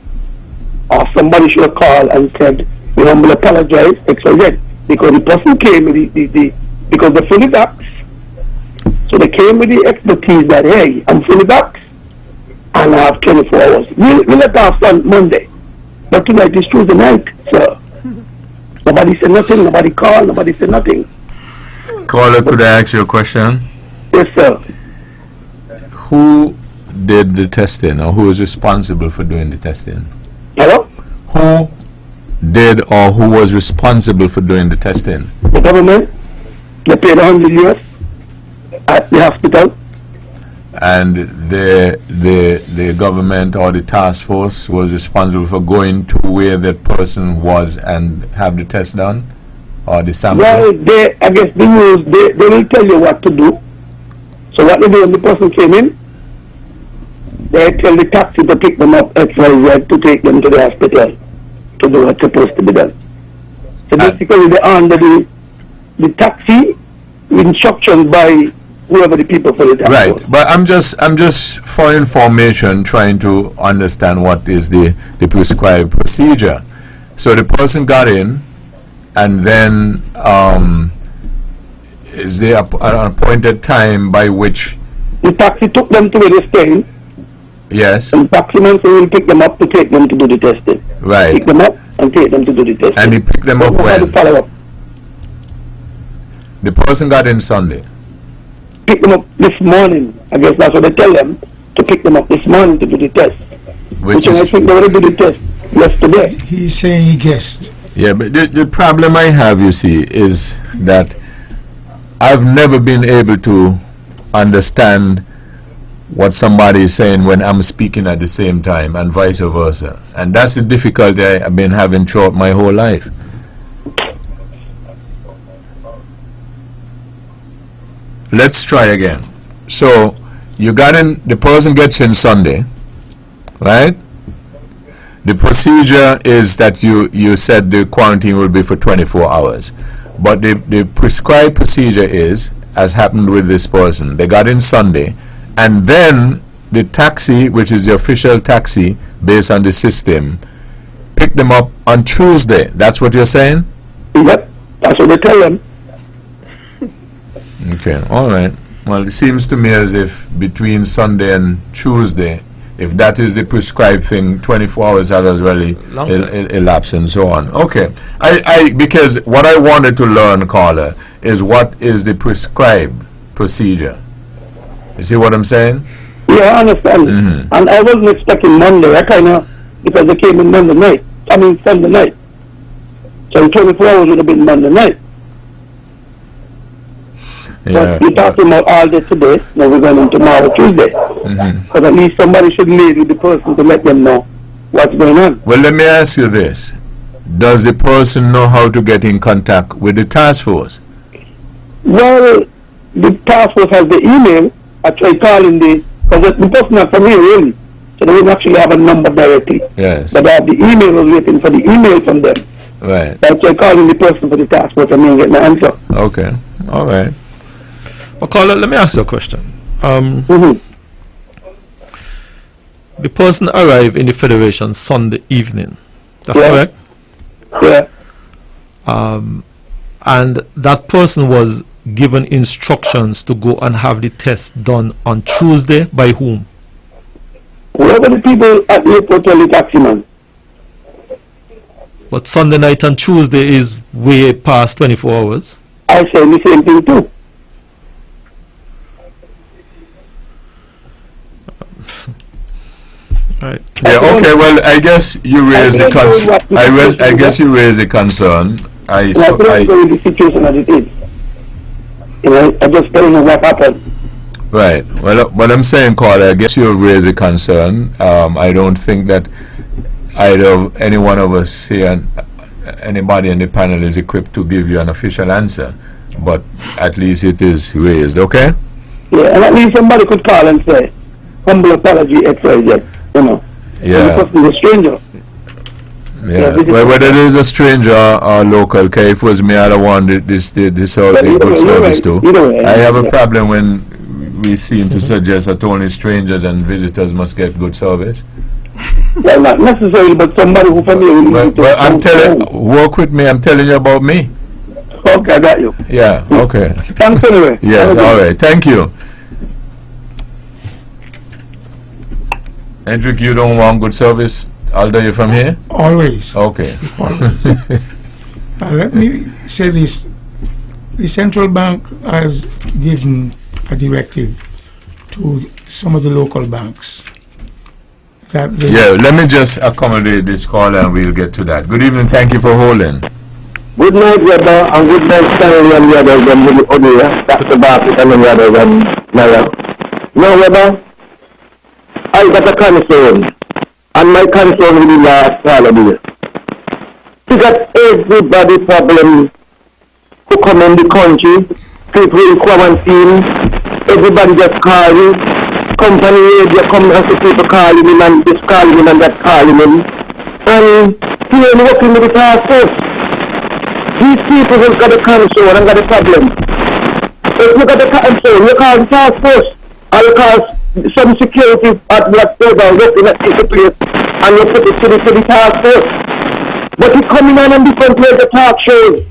Or somebody should have called and said, we humbly apologize, XYZ. Because the person came with because they're fully vaxxed. So they came with the expertise that, hey, I'm fully vaxxed and I have 24 hours. We'll let off on Monday. But tonight is Tuesday night, sir. Nobody said nothing, nobody called, nobody said nothing. Caller, could I ask you a question? Yes, sir. Who did the testing, or who is responsible for doing the testing? Hello? Who did or who was responsible for doing the testing? The government, they paid 100 US at the hospital. And the government or the task force was responsible for going to where that person was and have the test done, or the sample? Well, I guess the rules, they will tell you what to do. So what they do when the person came in, they tell the taxi to pick them up XYZ to take them to the hospital to do what's supposed to be done. So basically they're under the taxi instructions by whoever the people for the taxi. Right, but I'm just for information trying to understand what is the prescribed procedure. So the person got in, and then is there an appointed time by which? The taxi took them to where they're staying, Yes, and the taximan will pick them up to take them to do the testing. right. Pick them up and take them to do the testing. And he picked them up Nobody when? follow up. The person got in Sunday. Pick them up this morning. I guess that's what they tell them, to pick them up this morning to do the test. Which I is, think they already did the test yesterday. He's saying he guessed. yeah, but the problem I have, you see, is that I've never been able to understand what somebody is saying when I'm speaking at the same time, and vice versa. And that's the difficulty I've been having throughout my whole life. Let's try again. So you got in, the person gets in Sunday, right? The procedure is that you said the quarantine will be for 24 hours. But the prescribed procedure is, as happened with this person, they got in Sunday, and then the taxi, which is the official taxi based on the system, picked them up on Tuesday. That's what you're saying? Yep, that's what they tell them. Okay, all right. Well, it seems to me as if between Sunday and Tuesday, if that is the prescribed thing, 24 hours had already elapsed and so on. Okay. Because what I wanted to learn, caller, is what is the prescribed procedure. You see what I'm saying? Yeah, I understand. Mm-hmm. And I wasn't expecting Monday. I kind of, because they came in Sunday night. So 24 hours would have been Monday night. Yeah. But we're talking about all day today. Now we're going on tomorrow, Tuesday. Mm-hmm. But at least somebody should meet with the person to let them know what's going on. Well, let me ask you this. Does the person know how to get in contact with the task force? Well, the task force has the email. I tried calling because the person not from here really. So they wouldn't actually have a number directly. Yes. But I have the email, was waiting for the email from them. Right. So I tried calling the person for the task force and I didn't get my answer. Okay. All right. Well, caller, let me ask you a question. Mm-hmm. The person arrived in the Federation Sunday evening. That's Yeah. correct? Yeah. And that person was given instructions to go and have the test done on Tuesday by whom? Whoever the people at the airport tell the taximan. But Sunday night and Tuesday is way past 24 hours. I say the same thing too. Right. Yeah, okay, well, I guess you raise a concern. I guess you raise a concern. I don't know the situation as it is. You know, I just don't know what happened. Right. Well, what I'm saying, caller, I guess you have raised a concern. I don't think that either any one of us here anybody in the panel is equipped to give you an official answer, but at least it is raised, okay? Yeah, and at least somebody could call and say, humble apology, XYZ, you know. Yeah. Because he's a stranger. Yeah, well, whether it is a stranger or local, okay, if it was me, I'd have wanted this all a good service too. I have a problem when we seem to suggest that only strangers and visitors must get good service. Well, not necessarily, but somebody who familiar. Well, I'm telling, work with me, I'm telling you about me. Okay, I got you. Yeah, okay. Thanks anyway. Yes, all right, thank you. Hendrik, you don't want good service? Although you're from here? Always. Okay. Let me say this. The central bank has given a directive to some of the local banks that they... Yeah, let me just accommodate this call and we'll get to that. Good evening, thank you for holding. Good night, Webbo, and good night, Stanley and the others, and the other, Dr. Bartlett and the others, and Naya. Now, Webbo, I got a concern. And my concern will be last holiday. We got everybody problem who come in the country, people in quarantine, everybody just call you, company radio come and see people calling him and this calling him and that calling him. And he ain't working with the task force. These people have got a concern and got a problem. If you got a concern, you call the task force, or you call some security at whatever working at the place and you put it to the task force. But he's coming on different ways the talk shows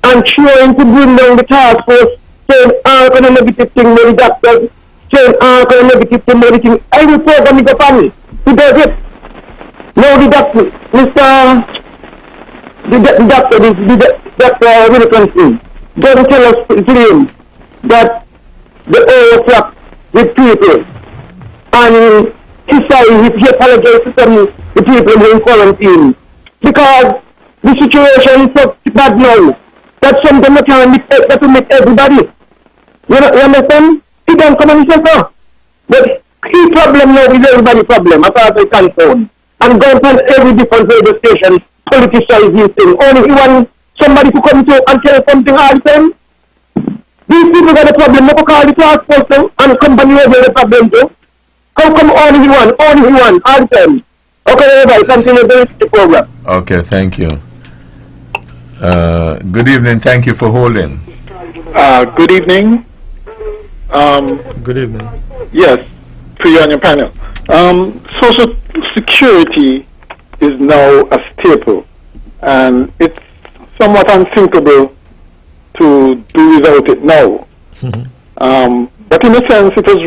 and trying to bring down the task force, saying all kind of negative thing with the doctors, saying all kind of negative thing with the thing. Every program is a family. He does it. Now the doctor, Dr. Wilkinson, don't tell us to him that the overflock with people. And he said he apologized to some the people who are in quarantine. Because the situation is so bad now that something we can't expect that to make everybody. You understand? He don't come and say so. But his problem now is everybody's problem as far as I concerned. And going on every different radio station, politicize these things. Only he want somebody to come to and tell something all the time. These people got a problem. They call the task force now and company will have a problem too. How come only he want, all the time? Okay, everybody, continue the program. Okay, thank you. Good evening, thank you for holding. Good evening. Good evening. Yes, to you and your panel. Social security is now a staple, and it's somewhat unthinkable to do without it now. But in a sense, it was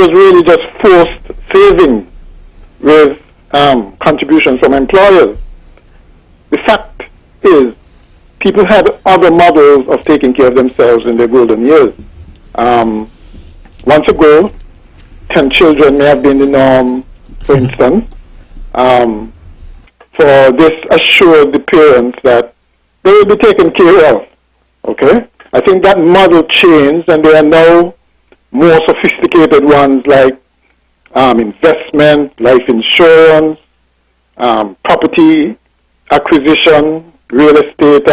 really just forced saving with contributions from employers. The fact is, people had other models of taking care of themselves in their golden years. Once ago, 10 children may have been the norm, for instance. For this assured the parents that they will be taken care of. Okay? I think that model changed, and there are now more sophisticated ones like investment, life insurance, property acquisition, real estate,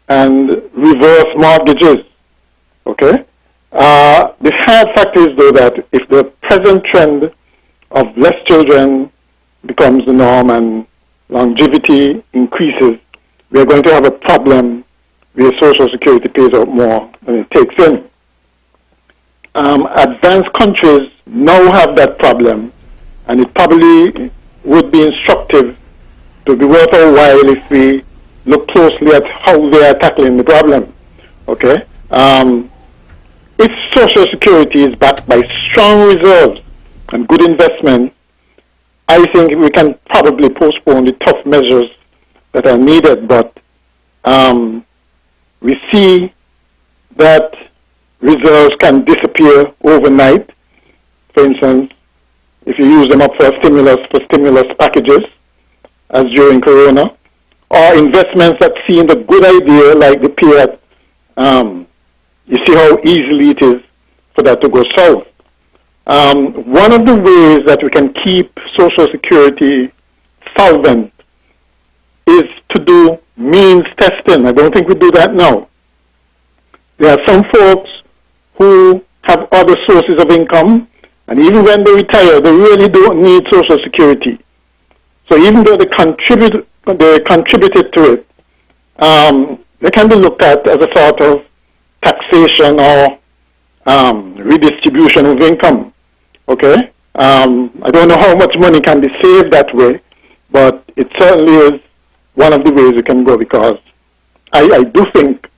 and reverse mortgages. Okay. The hard fact is, though, that if the present trend of less children becomes the norm and longevity increases, we are going to have a problem where Social Security pays out more than it takes in. Advanced countries now have that problem, and it probably would be instructive to be worth our while if we look closely at how they are tackling the problem. Okay? If Social Security is backed by strong reserves and good investment, I think we can probably postpone the tough measures that are needed, but we see that reserves can disappear overnight. For instance, if you use them up for stimulus packages, as during Corona, or investments that seemed a good idea, like the PIAT, you see how easily it is for that to go south. One of the ways that we can keep Social Security solvent is to do means testing. I don't think we do that now. There are some folks who have other sources of income, and even when they retire, they really don't need Social Security. So even though they contributed to it, they can be looked at as a sort of taxation or redistribution of income. Okay? I don't know how much money can be saved that way, but it certainly is one of the ways you can go, because I do think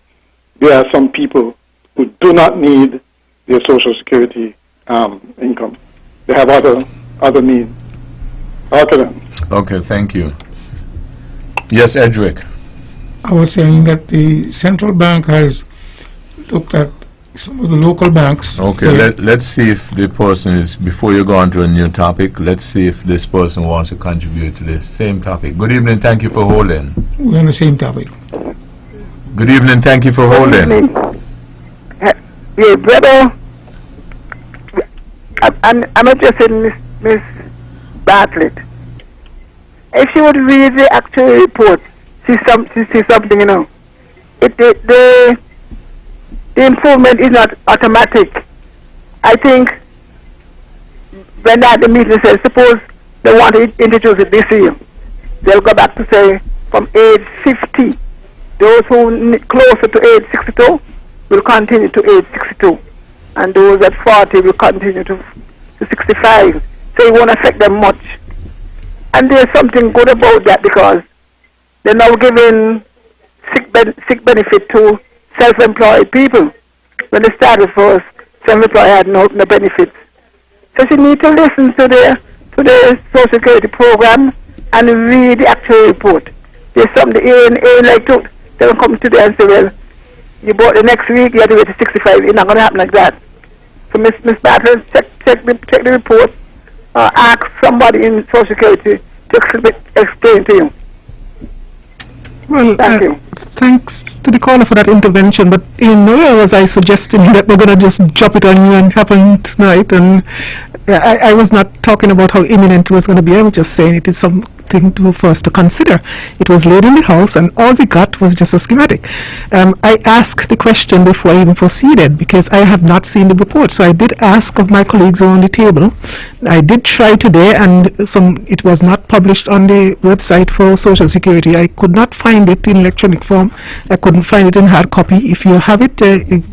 there are some people who do not need their Social Security income. They have other needs. Okay, thank you. Yes, Edric. I was saying that the central bank has looked at some of the local banks. Okay, let's see if the person is, before you go on to a new topic, let's see if this person wants to contribute to this same topic. Good evening, thank you for holding. We're on the same topic. Good evening, thank you for holding. Yeah, brother, I'm interested in Miss Bartlett. If she would read the actual report, see something, you know. The improvement is not automatic. I think when the meeting says, suppose they want to introduce it this year, they'll go back to say from age 50. Those who closer to age 62 will continue to age 62, and those at 40 will continue to 65. So it won't affect them much. And there's something good about that, because they're now giving sick benefit to self-employed people. When they started first, self-employed had no benefits. So you need to listen to the Social Security program and read the actual report. There's something ain't like to, they don't come today and say, well, you bought the next week, you have to wait to 65. It's not going to happen like that. So Miss Bartlett, check the report. Ask somebody in Social Security to explain to you. Well, Thank you. Thanks to the caller for that intervention, but in no way was I suggesting that we're going to just drop it on you and happen tonight. And I was not talking about how imminent it was going to be. I was just saying it is something for us to consider. It was laid in the house, and all we got was just a schematic. I asked the question before I even proceeded, because I have not seen the report. So I did ask of my colleagues around the table. I did try today, and it was not published on the website for Social Security. I could not find it in electronic form. I couldn't find it in hard copy. If you have it,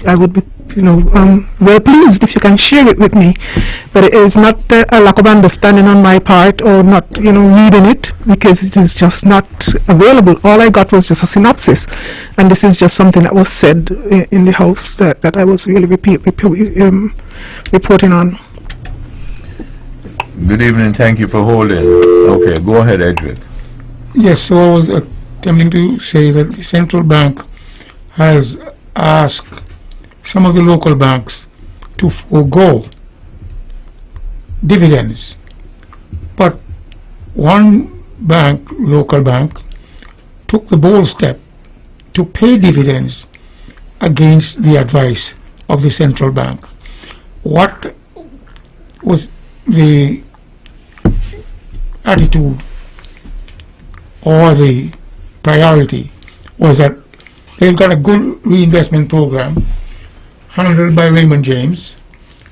I would be well pleased if you can share it with me. But it is not a lack of understanding on my part, or not reading it, because it is just not available. All I got was just a synopsis, and this is just something that was said in the house that I was really reporting on. Good evening, thank you for holding. Okay, go ahead, Edric. Yes, so I was attempting to say that the central bank has asked some of the local banks to forego dividends, but one bank, local bank, took the bold step to pay dividends against the advice of the central bank. What was the attitude or the priority? Was that they've got a good reinvestment program handled by Raymond James,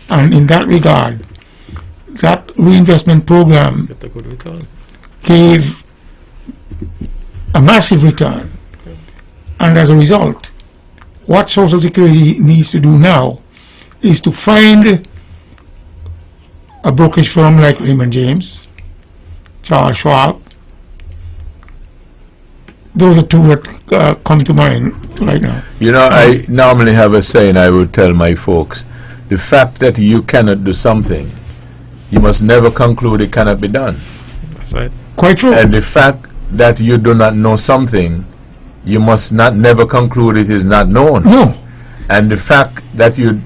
and in that regard, that reinvestment program gave a massive return. And as a result, what Social Security needs to do now is to find a brokerage firm like Raymond James, Charles Schwab. Those are two that come to mind right now. I normally have a saying I would tell my folks: the fact that you cannot do something, you must never conclude it cannot be done. That's right. Quite true. And the fact that you do not know something, you must not never conclude it is not known. No. And the fact that you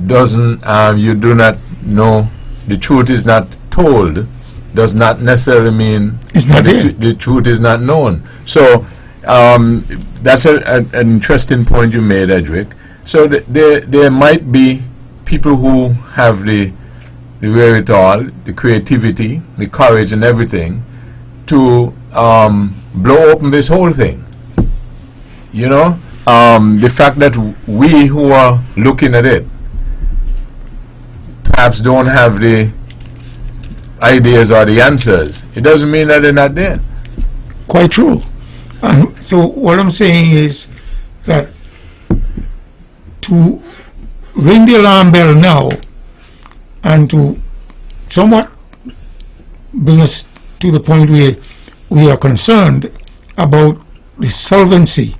do not know, the truth is not told, does not necessarily mean that the truth is not known. So that's an interesting point you made, Edric. So there might be people who have the wherewithal, the creativity, the courage and everything to blow open this whole thing. You know, the fact that we who are looking at it perhaps don't have the ideas or the answers, it doesn't mean that they're not there. Quite true. And so what I'm saying is that to ring the alarm bell now and to somewhat bring us to the point where we are concerned about the solvency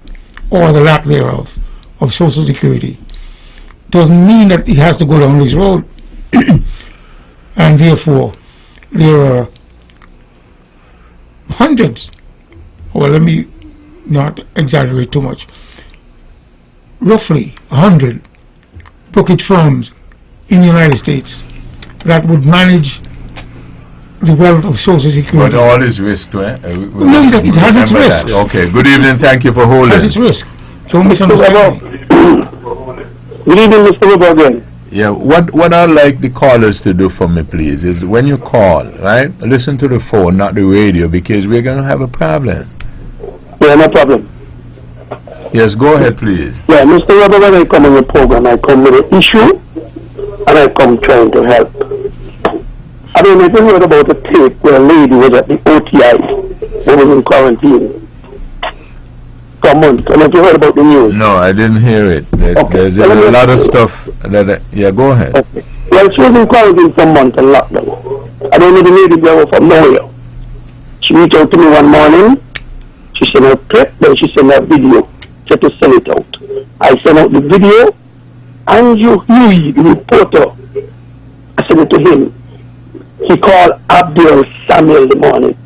or the lack thereof of Social Security doesn't mean that it has to go down this road. And therefore there are hundreds, well, let me not exaggerate too much, roughly 100 brokerage firms in the United States that would manage the wealth of Social Security. But all is risk, No, it has its risks. Okay, good evening, thank you for holding. It has its risk. Don't misunderstand me. Good evening, Mr. Webbo again. Yeah, what I'd like the callers to do for me, please, is when you call, right, listen to the phone, not the radio, because we're going to have a problem. Yeah, no problem. Yes, go ahead, please. Yeah, Mr. Webbo, when I come on the program, I come with an issue, and I come trying to help. I don't know if you heard about a tape where a lady was at the OTI, who was in quarantine for a month. I don't know if you heard about the news. No, I didn't hear it. Okay. There's a lot of stuff that, yeah, go ahead. Okay. Well, she was in quarantine for a month and lockdown. I don't know the lady girl from nowhere. She reached out to me one morning. She sent a clip, then she sent a video. She had to send it out. I sent out the video. Andrew Huey, the reporter, I sent it to him. He called Abdul Samuel in the morning.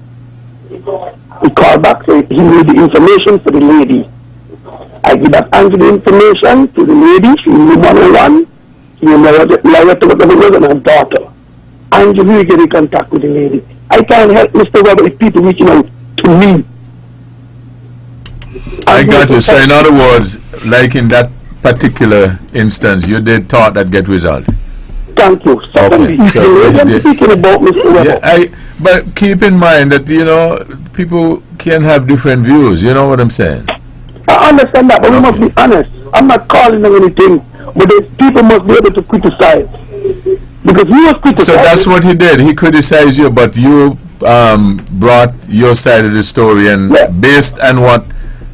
He called back, so he knew the information for the lady. I give back Andrew the information to the lady. She knew 101. She knew Lyra to whatever was and her daughter. Andrew Huey get in contact with the lady. I can't help Mr. Webber if people reaching out to me. I got you. So in other words, like in that particular instance, you did thought that get results. Thank you. Okay. So I'm speaking about Mr. Webber. yeah, but keep in mind that, you know, people can have different views. You know what I'm saying? I understand that, but we must be honest. I'm not calling them anything, but people must be able to criticize. Because he was criticized. So that's what he did. He criticized you, but you brought your side of the story, and based on what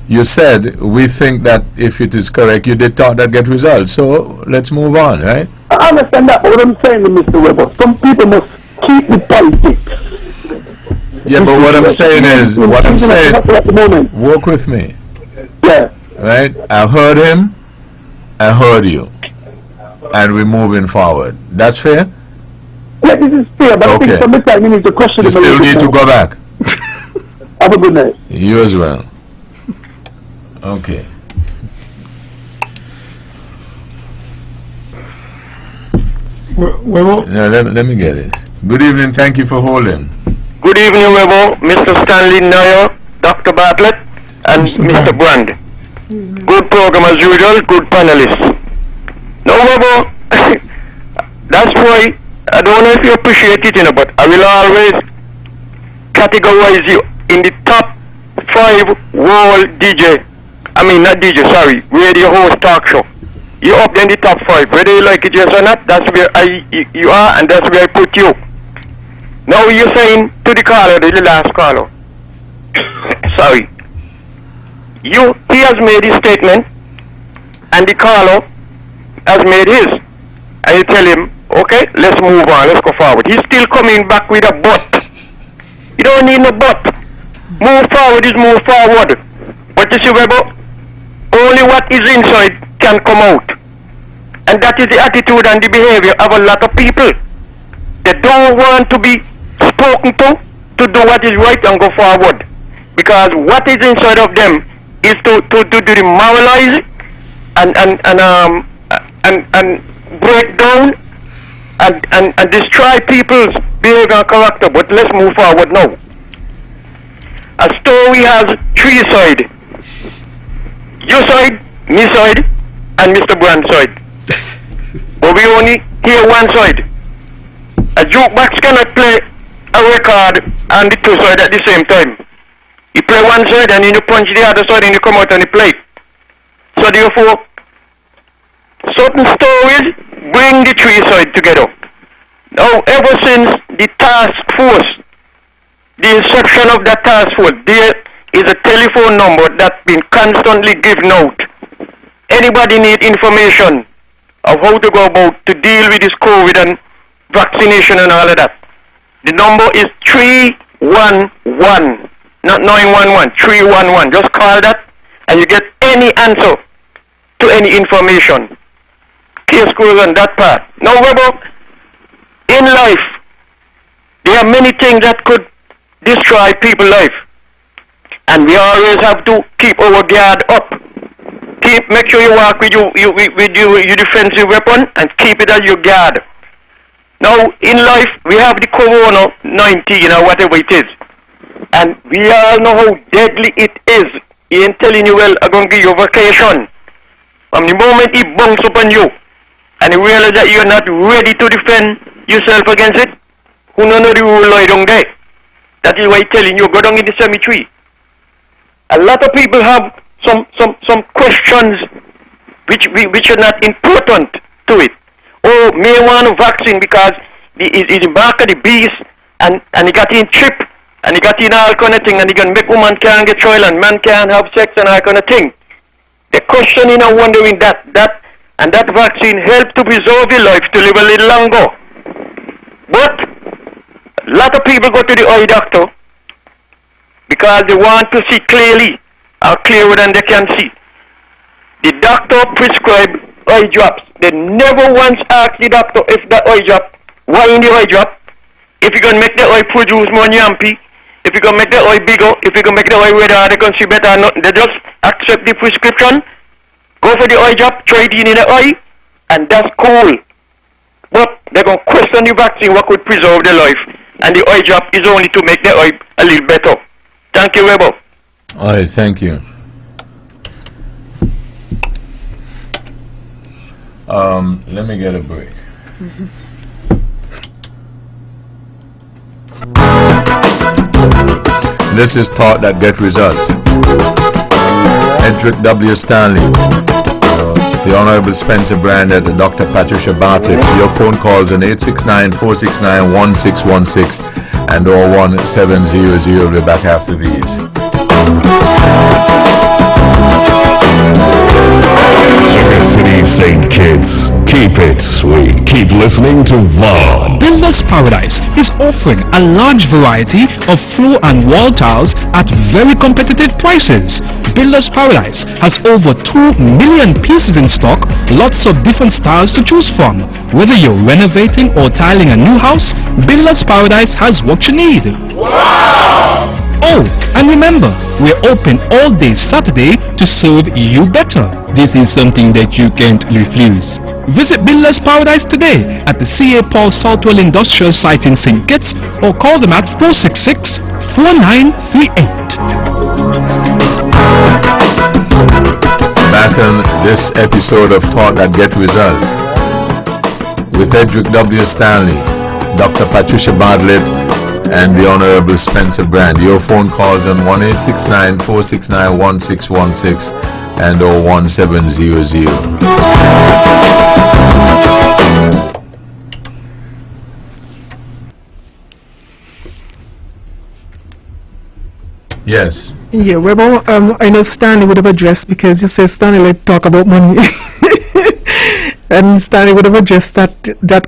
you said, we think that if it is correct, you did thought that get results. So let's move on, right? I understand that, but what I'm saying to Mr. Webber, some people must keep the politics. Yeah, but what I'm saying is, work with me. Yeah. Right? I heard him, I heard you, and we're moving forward. That's fair? Yeah, this is fair, but I think sometimes you need to question You still need to go back. Have a good night. You as well. Okay. Well, Now, let me get this. Good evening, thank you for holding. Good evening, Webbo, Mr. Stanley Nair, Dr. Bartlett, and Mr. Brand. Good program as usual, good panelists. Now, Webbo, that's why I don't know if you appreciate it, you know, but I will always categorize you in the top 5 world radio host talk show. You're up there in the top 5. Whether you like it, yes or not, that's where you are, and that's where I put you. Now you're saying to the caller, the last caller, sorry, he has made his statement, and the caller has made his, and you tell him, okay, let's move on, let's go forward. He's still coming back with a but. You don't need no but. Move forward is move forward. But you see, Webbo, only what is inside can come out. And that is the attitude and the behavior of a lot of people. They don't want to be spoken to do what is right and go forward. Because what is inside of them is to demoralize and break down and destroy people's behavior and character. But let's move forward now. A story has 3 sides. Your side, me side, and Mr. Brand's side. But we only hear one side. A jukebox cannot play a record and the 2 sides at the same time. You play one side and then you punch the other side and you come out and you play. So therefore, certain stories bring the three sides together. Now, ever since the task force, the inception of that task force, there is a telephone number that's been constantly given out. Anybody need information of how to go about to deal with this COVID and vaccination and all of that? The number is 311, not 911, 311. Just call that and you get any answer to any information. Case goes on that part. Now, Webbo, in life, there are many things that could destroy people's life. And we always have to keep our guard up. Make sure you walk with your defensive weapon and keep it at your guard. Now, in life, we have the Corona-19 or whatever it is. And we all know how deadly it is. He ain't telling you, well, I'm going to give you a vacation. From the moment he bunks upon you and you realize that you're not ready to defend yourself against it, who know the rule lie down there. That is why he's telling you, go down in the cemetery. A lot of people have some questions which are not important to it. Oh, may want a vaccine because he's the mark of the beast and he got in chip and he got in all kind of thing and he can make woman can't get child and man can't have sex and all kind of thing. They're questioning and wondering that vaccine helped to preserve your life to live a little longer. But a lot of people go to the eye doctor because they want to see clearly or clearer than they can see. The doctor prescribed eye drops. They never once asked the doctor if the eye drop, why in the eye drop, if you can make the eye produce more yampy, if you can make the eye bigger, if you can make the eye redder, they can see better or not. They just accept the prescription, go for the eye drop, try it in the eye, and that's cool. But they're going to question the vaccine, what could preserve the life, and the eye drop is only to make the eye a little better. Thank you, Webbo. All right, thank you. Let me get a break. This is Thought That Get Results. Edric W. Stanley, the Honorable Spencer Brandon, and Dr. Patricia Bartlett. Your phone calls on 869-469-1616 and 01700. We'll be back after these. Sugar City St. Kitts. Keep it sweet. Keep listening to Vaughn. Builders Paradise is offering a large variety of floor and wall tiles at very competitive prices. Builders Paradise has over 2 million pieces in stock, lots of different styles to choose from. Whether you're renovating or tiling a new house, Builders Paradise has what you need. Wow! Oh, and remember, we're open all day Saturday to serve you better. This is something that you can't refuse. Visit Builders Paradise today at the C.A. Paul Southwell Industrial Site in St. Kitts or call them at 466-4938. Back on this episode of Thought That Get Results with Edric W. Stanley, Dr. Patricia Bartlett, and the Honorable Spencer Brand. Your phone calls on 1-869-469-1616 and 01700. Yes. Yeah, Webbo, I know Stanley would have addressed, because you said Stanley like talk about money. And Stanley would have addressed that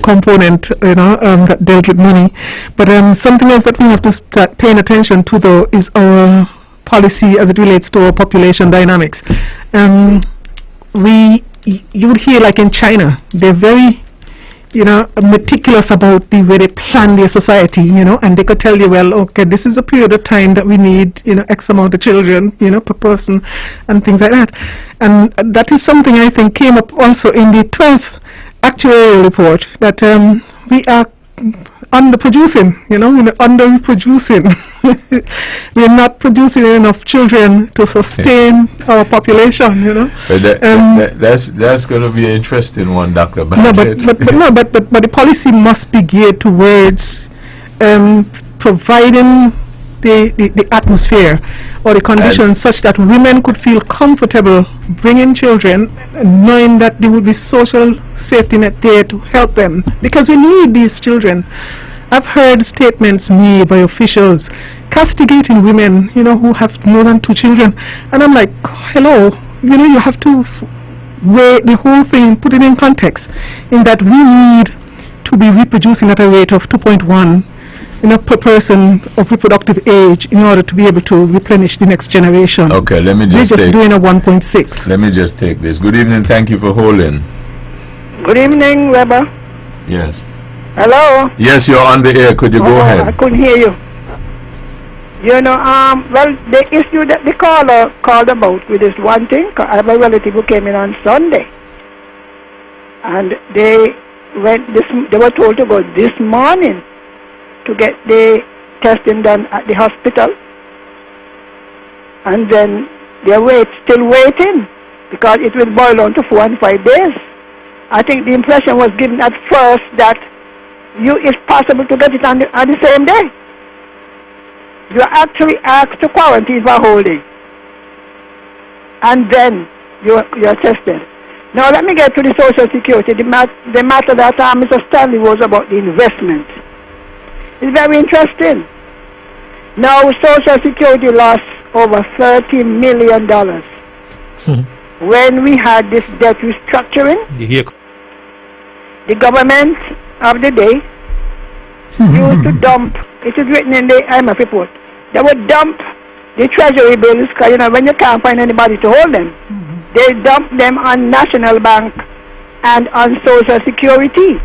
component, that dealt with money. But something else that we have to start paying attention to, though, is our policy as it relates to our population dynamics. You would hear, like in China, they're very, meticulous about the way they plan their society, and they could tell you, well, okay, this is a period of time that we need, X amount of children, per person, and things like that. And that is something I think came up also in the 12th actuarial report, that we are underproducing, underproducing. We're not producing enough children to sustain our population, That's going to be an interesting one, Dr. Bartlett. But the policy must be geared towards providing the atmosphere or the conditions such that women could feel comfortable bringing children, knowing that there would be social safety net there to help them, because we need these children. I've heard statements made by officials castigating women, who have more than 2 children, and I'm like, hello, you have to weigh the whole thing, put it in context, in that we need to be reproducing at a rate of 2.1 per person of reproductive age in order to be able to replenish the next generation. Okay, let me We're just doing a 1.6. Let me just take this. Good evening, thank you for holding. Good evening, Webbo. Yes. Hello? Yes, you're on the air. Could you go ahead? I couldn't hear you. Well, the issue that the caller called about with this one thing, I have a relative who came in on Sunday, and they were told to go this morning to get the testing done at the hospital, and then they're still waiting because it will boil down to 4 and 5 days. I think the impression was given at first that it's possible to get it on the same day. You are actually asked to quarantine for a whole day, and then you are tested. Now let me get to the Social Security. The matter that Mr. Stanley was about the investment. It's very interesting. Now Social Security lost over $30 million when we had this debt restructuring. The government of the day used to dump, it is written in the IMF report, they would dump the treasury bills because when you can't find anybody to hold them, they dump them on National Bank and on Social Security.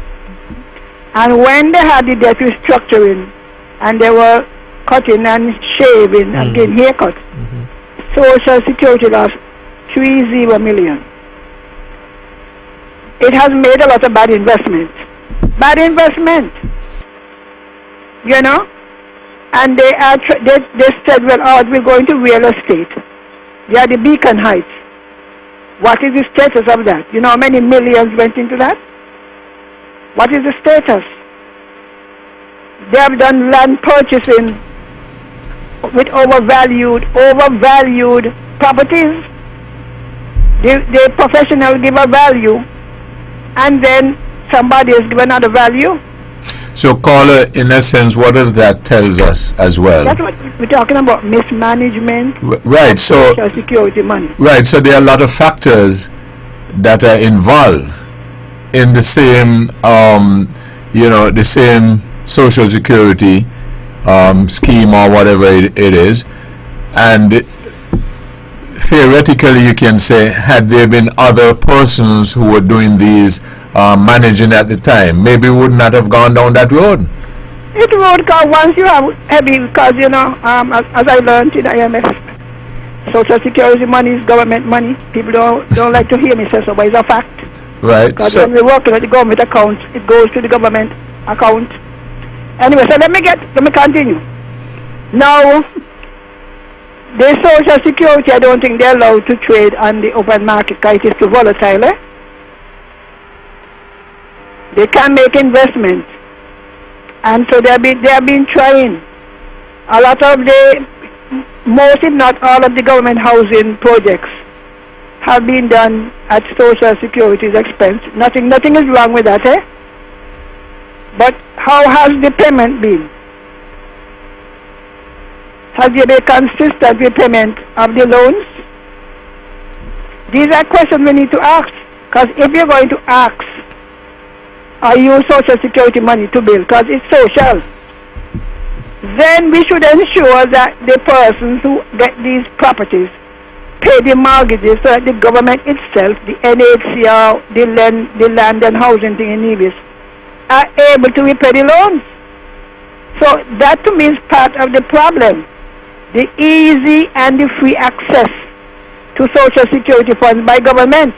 And when they had the debt restructuring and they were cutting and shaving and getting haircuts, Social Security lost $30 million. It has made a lot of bad investment. And they said, well, we're going to real estate. They are the Beacon Heights. What is the status of that? You know how many millions went into that? What is the status? They have done land purchasing with overvalued properties. The professional give a value, and then somebody else give another value. So, caller, in essence, what does that tells us as well? That's what we're talking about, mismanagement. Right. So, Social Security money. Right. So there are a lot of factors that are involved in the same, the same Social Security scheme or whatever it is, and theoretically, you can say, had there been other persons who were doing these managing at the time, maybe we would not have gone down that road. It would, because once you have heavy, because as I learned in IMF, Social Security money is government money. People don't like to hear me say so, but it's a fact. Right. Because when we're working at the government account, it goes to the government account. Anyway, so let me continue. Now, the Social Security, I don't think they're allowed to trade on the open market because it is too volatile. They can make investments, and so they have been trying. A lot of most if not all of the government housing projects have been done at Social Security's expense. Nothing is wrong with that, But how has the payment been? Has there been consistent repayment of the loans? These are questions we need to ask, because if you're going to ask, or use Social Security money to build, because it's social, then we should ensure that the persons who get these properties pay the mortgages so that the government itself, the NHCR, the land and housing thing in Nevis, are able to repay the loans. So that to me is part of the problem. The easy and the free access to Social Security funds by governments.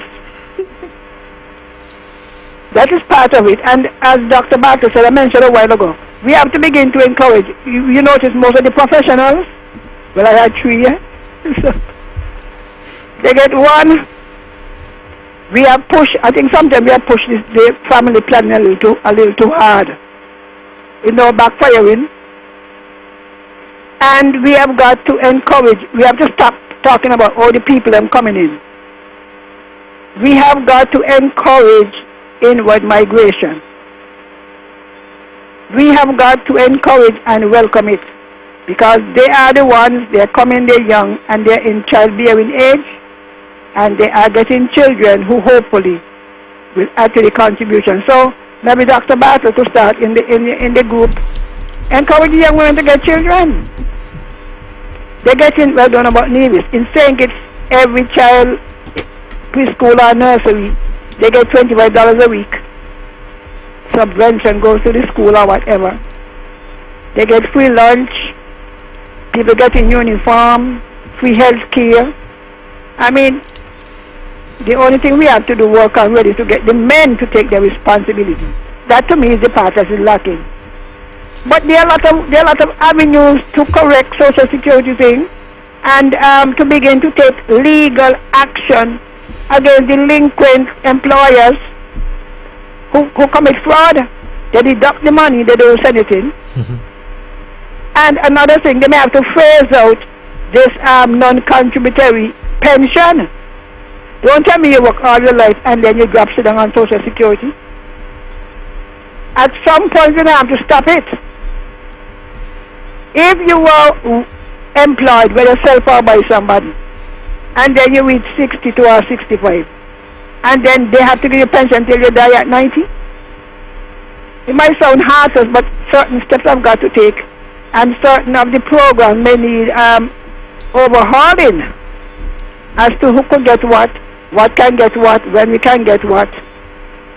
That is part of it. And as Dr. Barker said, I mentioned a while ago, we have to begin to encourage. You notice most of the professionals, well, I had 3 so they get one. We have pushed, I think sometimes we have pushed the family planning a little too hard. Backfiring. And we have got to encourage, we have to stop talking about all the people that are coming in. We have got to encourage inward migration. We have got to encourage and welcome it, because they are the ones, they're coming, they're young, and they're in childbearing age, and they are getting children who hopefully will add to the contribution. So maybe Dr. Bartlett to start in the group, encourage the young women to get children. They're getting, well done about Nevis, in St. Kitts, every child, preschool or nursery, they get $25 a week. Subvention goes to the school or whatever. They get free lunch, people getting uniform, free health care. I mean, the only thing we have to do work on really is to get the men to take their responsibility. That to me is the part that is lacking. But there are a lot of avenues to correct Social Security thing, and to begin to take legal action against delinquent employers who commit fraud. They deduct the money, they don't send it in. And another thing, they may have to phase out this non-contributory pension. Don't tell me you work all your life and then you drop down on Social Security. At some point, you have to stop it. If you were employed, whether self or by somebody, and then you reach 62 or 65, and then they have to give you pension until you die at 90, it might sound heartless, but certain steps I've got to take, and certain of the programs may need overhauling as to who could get what can get what, when we can get what.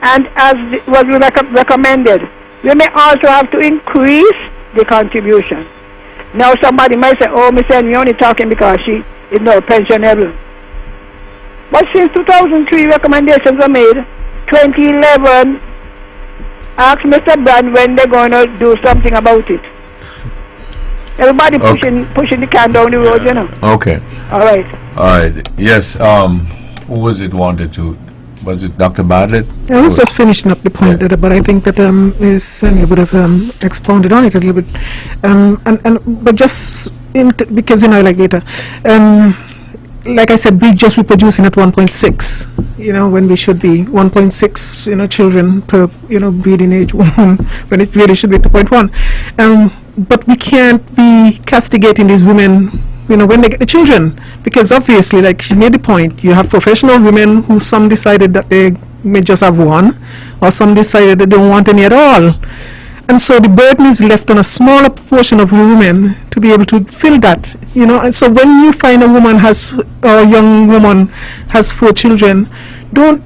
And as was recommended, we may also have to increase the contribution. Now somebody might say, oh, Miss Henry, only talking because she is no pensionable. But since 2003, recommendations were made. 2011, ask Mr. Brand when they're going to do something about it. Everybody pushing the can down the road, you know. Okay. All right. All right. Yes. Who was it wanted to? Was it Dr. Bartlett? I was just finishing up the point, but I think that Ms. Sonia would have expounded on it a little bit. But just because, like later, like I said, we just reproducing at 1.6, when we should be 1.6, children per, breeding age woman, when it really should be 2.1. But we can't be castigating these women, when they get the children, because obviously, like she made the point, you have professional women who some decided that they may just have one, or some decided they don't want any at all. And so the burden is left on a smaller proportion of women to be able to fill that, And so when you find a woman or a young woman has 4 children, don't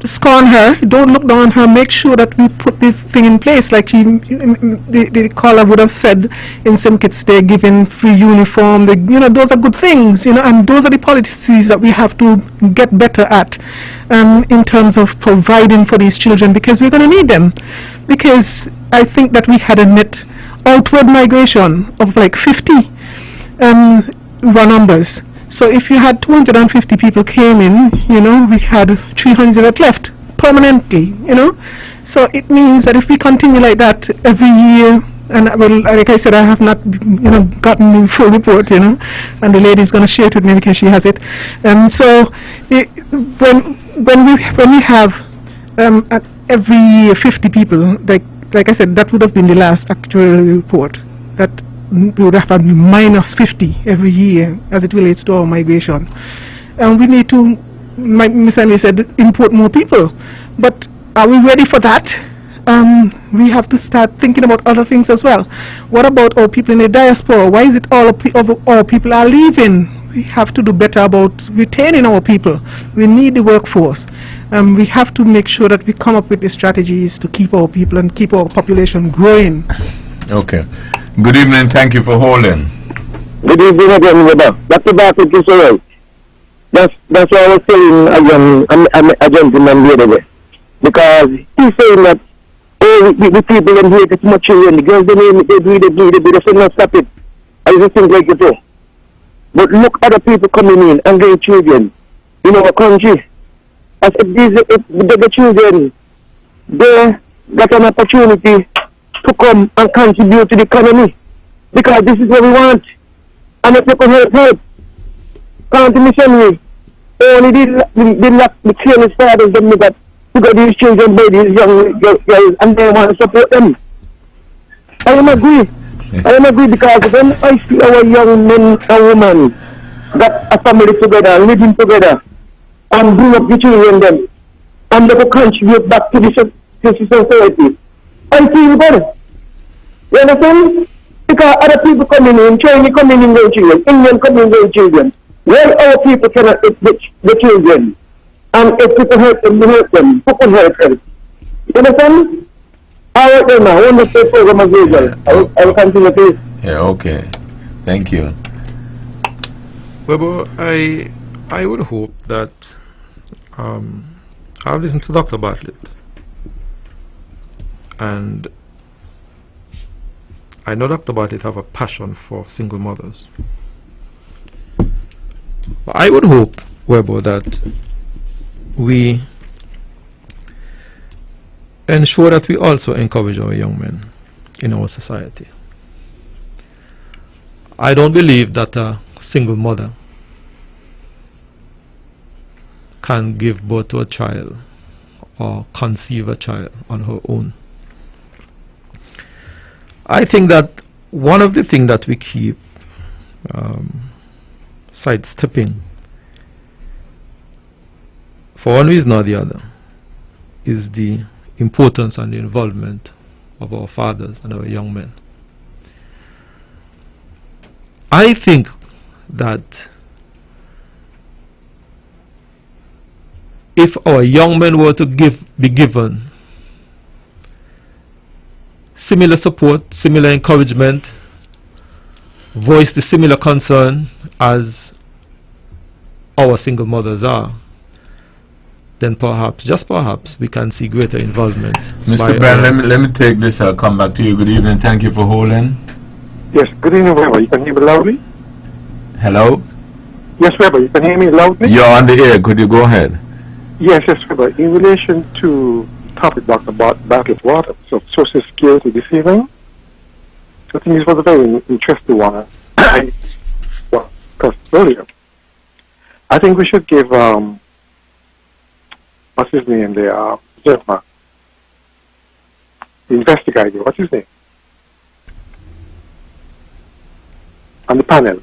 scorn her, don't look down on her, make sure that we put the thing in place, like the caller would have said in St. Kitts, they're giving free uniform, those are good things, and those are the policies that we have to get better at in terms of providing for these children, because we're going to need them. Because I think that we had a net outward migration of like 50 raw numbers. So if you had 250 people came in, we had 300 that left permanently, So it means that if we continue like that every year, and like I said, I have not, gotten the full report, and the lady is going to share it with me because she has it. So when we have at every year 50 people, like I said, that would have been the last actual report, that we would have had minus 50 every year as it relates to our migration. And we need to, Ms. Annie said, import more people. But are we ready for that? We have to start thinking about other things as well. What about our people in the diaspora? Why is it all of our people are leaving? We have to do better about retaining our people. We need the workforce. We have to make sure that we come up with the strategies to keep our people and keep our population growing. Okay. Good evening. Thank you for holding. Good evening again, Webbo. Dr. Bartlett is all right. That's what I was saying a gentleman the other day. Because he's saying that, the people in here get much children. The girls, they do, they say, no, stop it. I just think like you say. But look, other people coming in and getting children in our country. As if the children, they got an opportunity to come and contribute to the economy. Because this is what we want. And if you could help, county missionaries, only the clearest fathers them that to get these children by these young girls and they want to support them. I am agree. I am agree because when I see our young men and women that are family together, living together, and bring up the children them, and they will contribute back to the society, I feel good. You understand? Because other people coming in, Chinese coming in their children, Indian coming in their children. Well, our people cannot help the children. And if people help them, we help them. Who can help them? You understand? All right then now, wonderful program as usual. I will continue please. Yeah, okay. Thank you. Webbo, I would hope that I've listened to Dr. Bartlett, and I know Dr. Bartlett have a passion for single mothers. But I would hope, Webbo, that we ensure that we also encourage our young men in our society. I don't believe that a single mother can give birth to a child or conceive a child on her own. I think that one of the things that we keep sidestepping for one reason or the other is the importance and the involvement of our fathers and our young men. I think that if our young men were to be given similar support, similar encouragement, voice the similar concern as our single mothers are, then perhaps, just perhaps, we can see greater involvement. Mr. Brand, let me take this. I'll come back to you. Good evening. Thank you for holding. Yes, good evening, Webbo. You can hear me loudly? Hello? Yes, Webbo, you can hear me loudly? You're on the air. Could you go ahead? Yes, Webbo. In relation to topic Dr. Bartlett Water, so Social Security this evening, I think this was a very interesting one. I discussed earlier. I think we should give, what's his name there, gentleman, the investigator, what's his name? On the panel.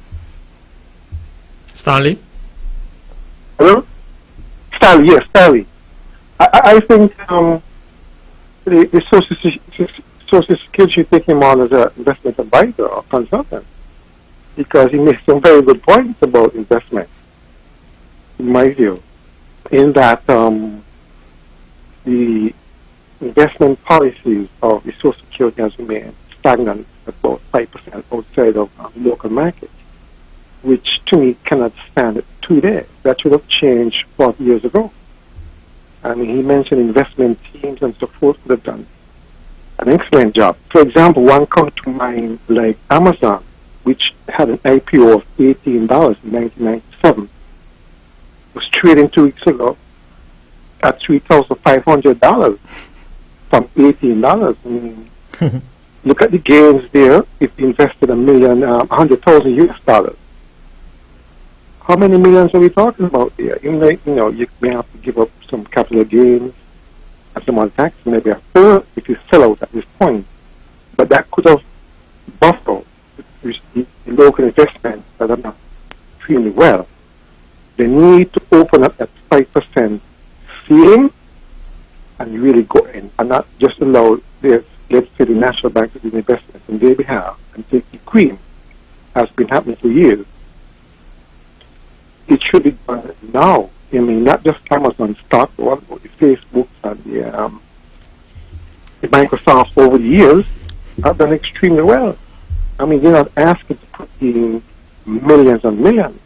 Stanley? Hello? Stanley, yes, Stanley. I think the Social Security should take him on as an investment advisor or consultant because he makes some very good points about investment, in my view, in that the investment policies of the Social Security has remained stagnant at about 5% outside of local markets, which to me cannot stand today. That should have changed 40 years ago. I mean, he mentioned investment teams and so forth that have done an excellent job. For example, one comes to mind like Amazon, which had an IPO of $18 in 1997, was trading 2 weeks ago at $3,500 from $18. I mean, look at the gains there. If you invested $100,000 US. How many millions are we talking about there? You may have to give up some capital gains and some other tax, maybe a third if you sell out at this point. But that could have buffered the local investments that are not extremely well. They need to open up that 5% ceiling and really go in and not just allow let's say the National Bank to do investments on their behalf and take the cream, has been happening for years. It should be done now. I mean, not just Amazon stock, but what about the Facebooks and the Microsoft over the years have done extremely well. I mean, you're not asking to put in millions and millions.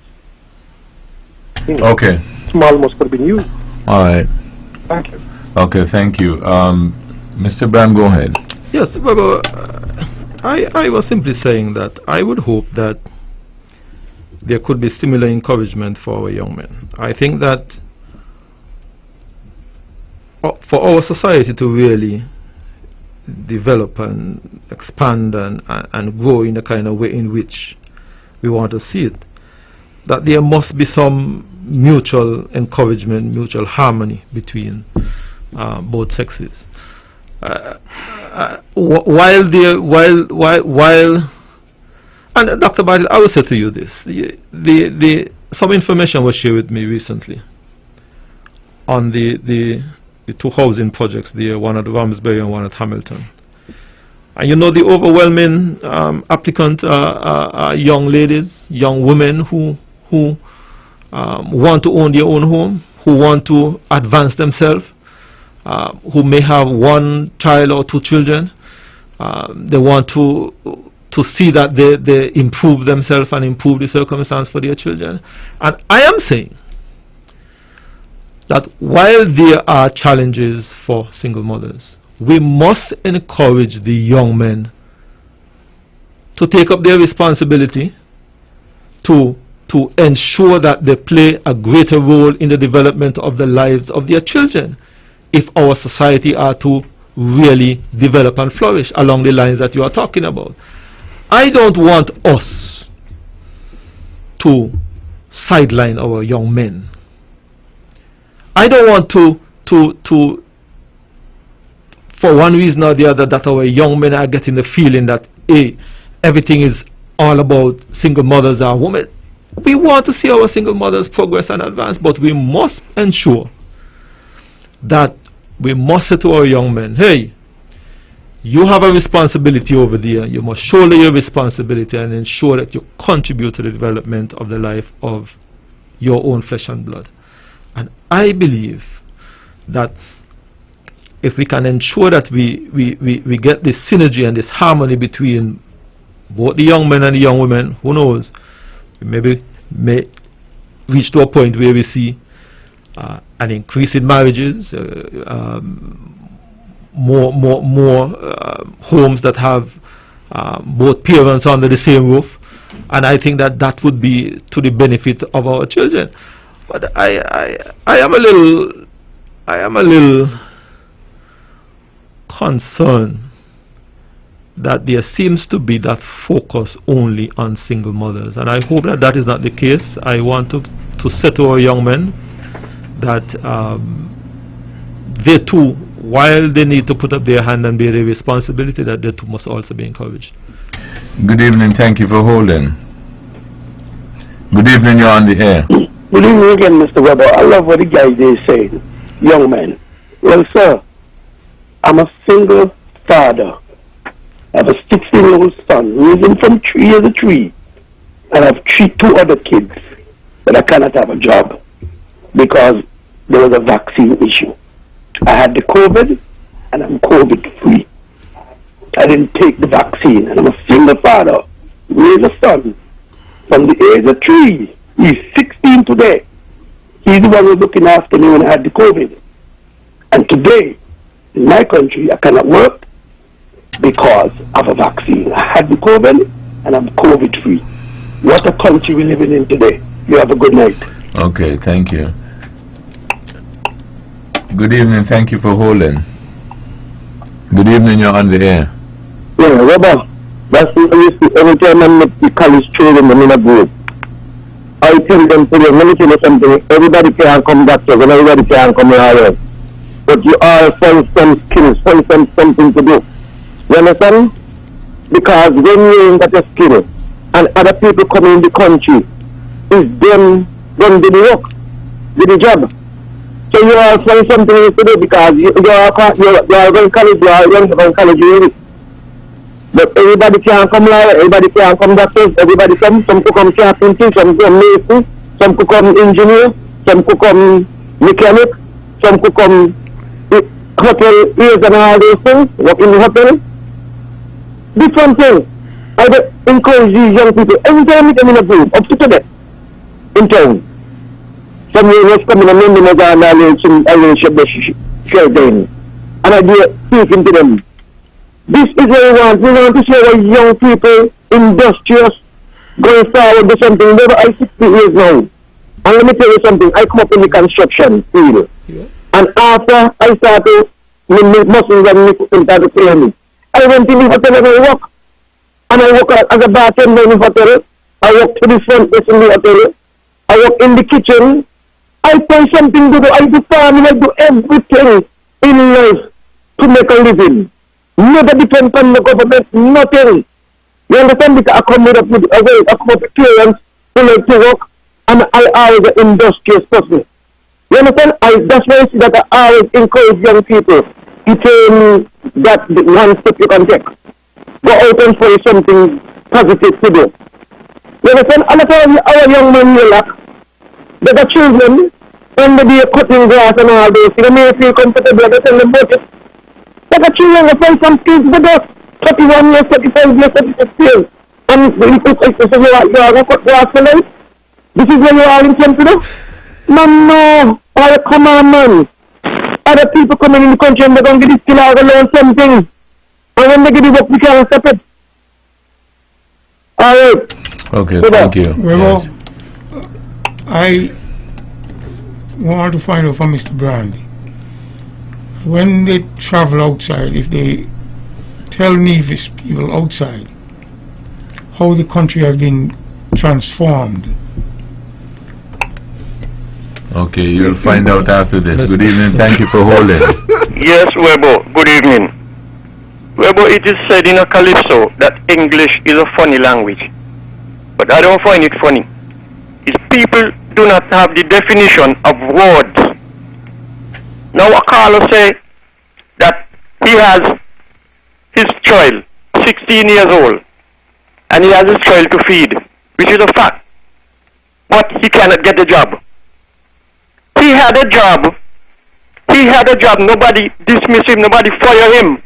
Okay. Small amounts could have been used. All right. Thank you. Okay, thank you. Mr. Bram, go ahead. Yes, well, I was simply saying that I would hope that there could be similar encouragement for our young men. I think that for our society to really develop and expand and grow in the kind of way in which we want to see it, that there must be some mutual encouragement, mutual harmony between both sexes. While and Dr. Bartlett, I will say to you this: some information was shared with me recently on the two housing projects there, one at Ramsbury and one at Hamilton. And you know, the overwhelming applicant are young ladies, young women who want to own their own home, who want to advance themselves, who may have one child or two children. They want to see that they improve themselves and improve the circumstance for their children. And I am saying that while there are challenges for single mothers, we must encourage the young men to take up their responsibility to ensure that they play a greater role in the development of the lives of their children, if our society are to really develop and flourish along the lines that you are talking about. I don't want us to sideline our young men. I don't want to for one reason or the other, that our young men are getting the feeling that everything is all about single mothers or women. We want to see our single mothers progress and advance, but we must ensure that we must say to our young men, hey, you have a responsibility over there. You must shoulder your responsibility and ensure that you contribute to the development of the life of your own flesh and blood. And I believe that if we can ensure that we get this synergy and this harmony between both the young men and the young women, who knows, we may reach to a point where we see an increase in marriages, more homes that have both parents under the same roof, and I think that would be to the benefit of our children. But I am a little concerned that there seems to be that focus only on single mothers, and I hope that is not the case. I want to say to our young men that they too, while they need to put up their hand and bear their responsibility, that they too must also be encouraged. Good evening, thank you for holding. Good evening, you're on the air. Good evening again, Mr. Webbo. I love what the guys is saying, young men. Well, sir, I'm a single father. I have a 16-year-old son who is in from 3 years of 3, and I have two other kids, but I cannot have a job because there was a vaccine issue. I had the COVID, and I'm COVID-free. I didn't take the vaccine, and I'm a single father. Raise a son from the age of 3. He's 16 today. He's the one who was looking after me when I had the COVID. And today, in my country, I cannot work because of a vaccine. I had the COVID, and I'm COVID-free. What a country we're living in today. You have a good night. Okay, thank you. Good evening, thank you for holding. Good evening, you're on the air. Yeah, Robert, that's what I used to every time I meet the college children in a group. I tell them, let me tell you something, everybody can come doctors and everybody can come lawyers. But you all find some skills, find something to do. You understand? Because when you ain't got a skill and other people come in the country, it's them going to do the work, do the job. So you all find something to do because you are going to college, you are going to college already. But everybody can come lawyer, everybody can come doctors, everybody come, some could come carpentry, some could come mason, some could come engineer, some could come mechanic, some could come hotel ears and all those things, work in the hotel. Different things. I encourage these young people, every time I meet them in a group, up to today, in town. Some years coming and then they are now some share them. And I do speaking to them. This is what we want. We want to see our young people industrious, going forward to something. I'm 60 years now. And let me tell you something. I come up in the construction field. Yeah. And after I started, my muscles and my foot started playing me. I went in the hotel and I work. And I work as a bartender in the hotel. I walk to the front desk in the hotel. I walk in the kitchen. I find something to do. I do farming. I do everything in life to make a living. Never depend on the government. Nothing. You understand? Because I come with parents who like to work, and I always an industrious person. You understand? That's why I see that I always encourage young people to take that one step you can take. Go out and find something positive to do. You understand? A lot of our young men here, they got children, when they be cutting grass and all this, they may feel comfortable, they tell them about it. They got children, they find some skills with us, 31 years, 35 years, 36 years. And it's you are going to cut grass for life. This is what you are intended to do? Man, no. Oh, come on, man. Other people coming in the country and they're going to get this skill out and learn something. And when they get it up, we can't stop it. All right. Okay, thank you. Well, yes. I want to find out from Mr. Brandy. When they travel outside, if they tell Nevis people outside how the country has been transformed. Okay, you'll find out after this. Good evening, thank you for holding. Yes, Webbo, good evening. Webbo, it is said in a calypso that English is a funny language. But I don't find it funny. It's people do not have the definition of words. Now a caller say that he has his child, 16 years old, and he has his child to feed, which is a fact. But he cannot get a job. He had a job. Nobody dismissed him. Nobody fired him.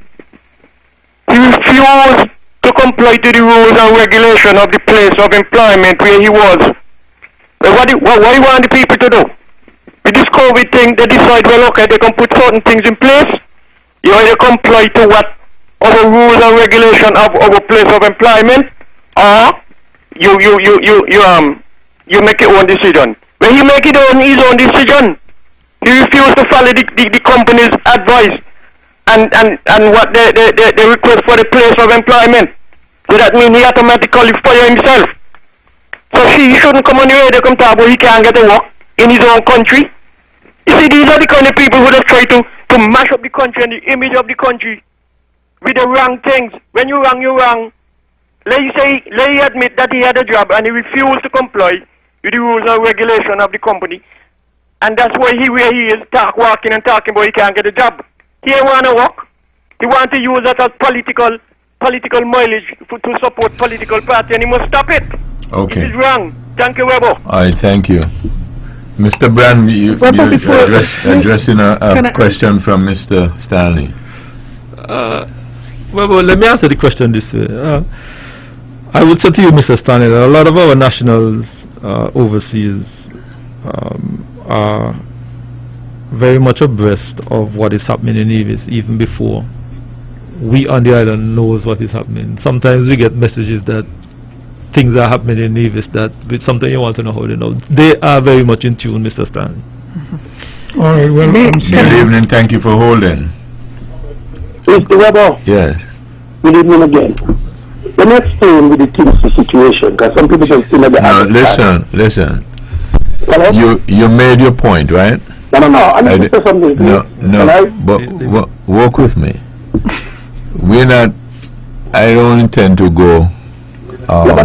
He refused to comply to the rules and regulation of the place of employment where he was. But what do you want the people to do? With this COVID thing, they decide, well, okay, they can put certain things in place. You either comply to what our rules and regulation of our place of employment, or you make your own decision. When he make his own decision, he refused to follow the company's advice and what they request for the place of employment. So that means he automatically fire himself. So he shouldn't come on the radio come talk about he can't get a work in his own country. You see, these are the kind of people who just try to mash up the country and the image of the country with the wrong things. When you're wrong, you're wrong. Let you admit that he had a job and he refused to comply with the rules and regulation of the company. And that's why where he is walking and talking about he can't get a job. He ain't want to work. He want to use that as political mileage to support political party, and he must stop it. Okay. It is wrong. Thank you, Webbo. All right, thank you. Mr. Brand, you're addressing a question from Mr. Stanley. Well, let me answer the question this way. I would say to you, Mr. Stanley, that a lot of our nationals overseas are very much abreast of what is happening in Nevis even before we on the island knows what is happening. Sometimes we get messages that things are happening in Nevis that with something you want to know how they know. They are very much in tune, Mr. Stanley. All right, well, good evening, thank you for holding. Mr. Webbo. Yes. Good evening again. The next thing with the Tennessee situation, because some people don't see that. No, listen. Hello? You made your point, right? No. I need to say something. No. But work with me. We're not. I don't intend to go. We got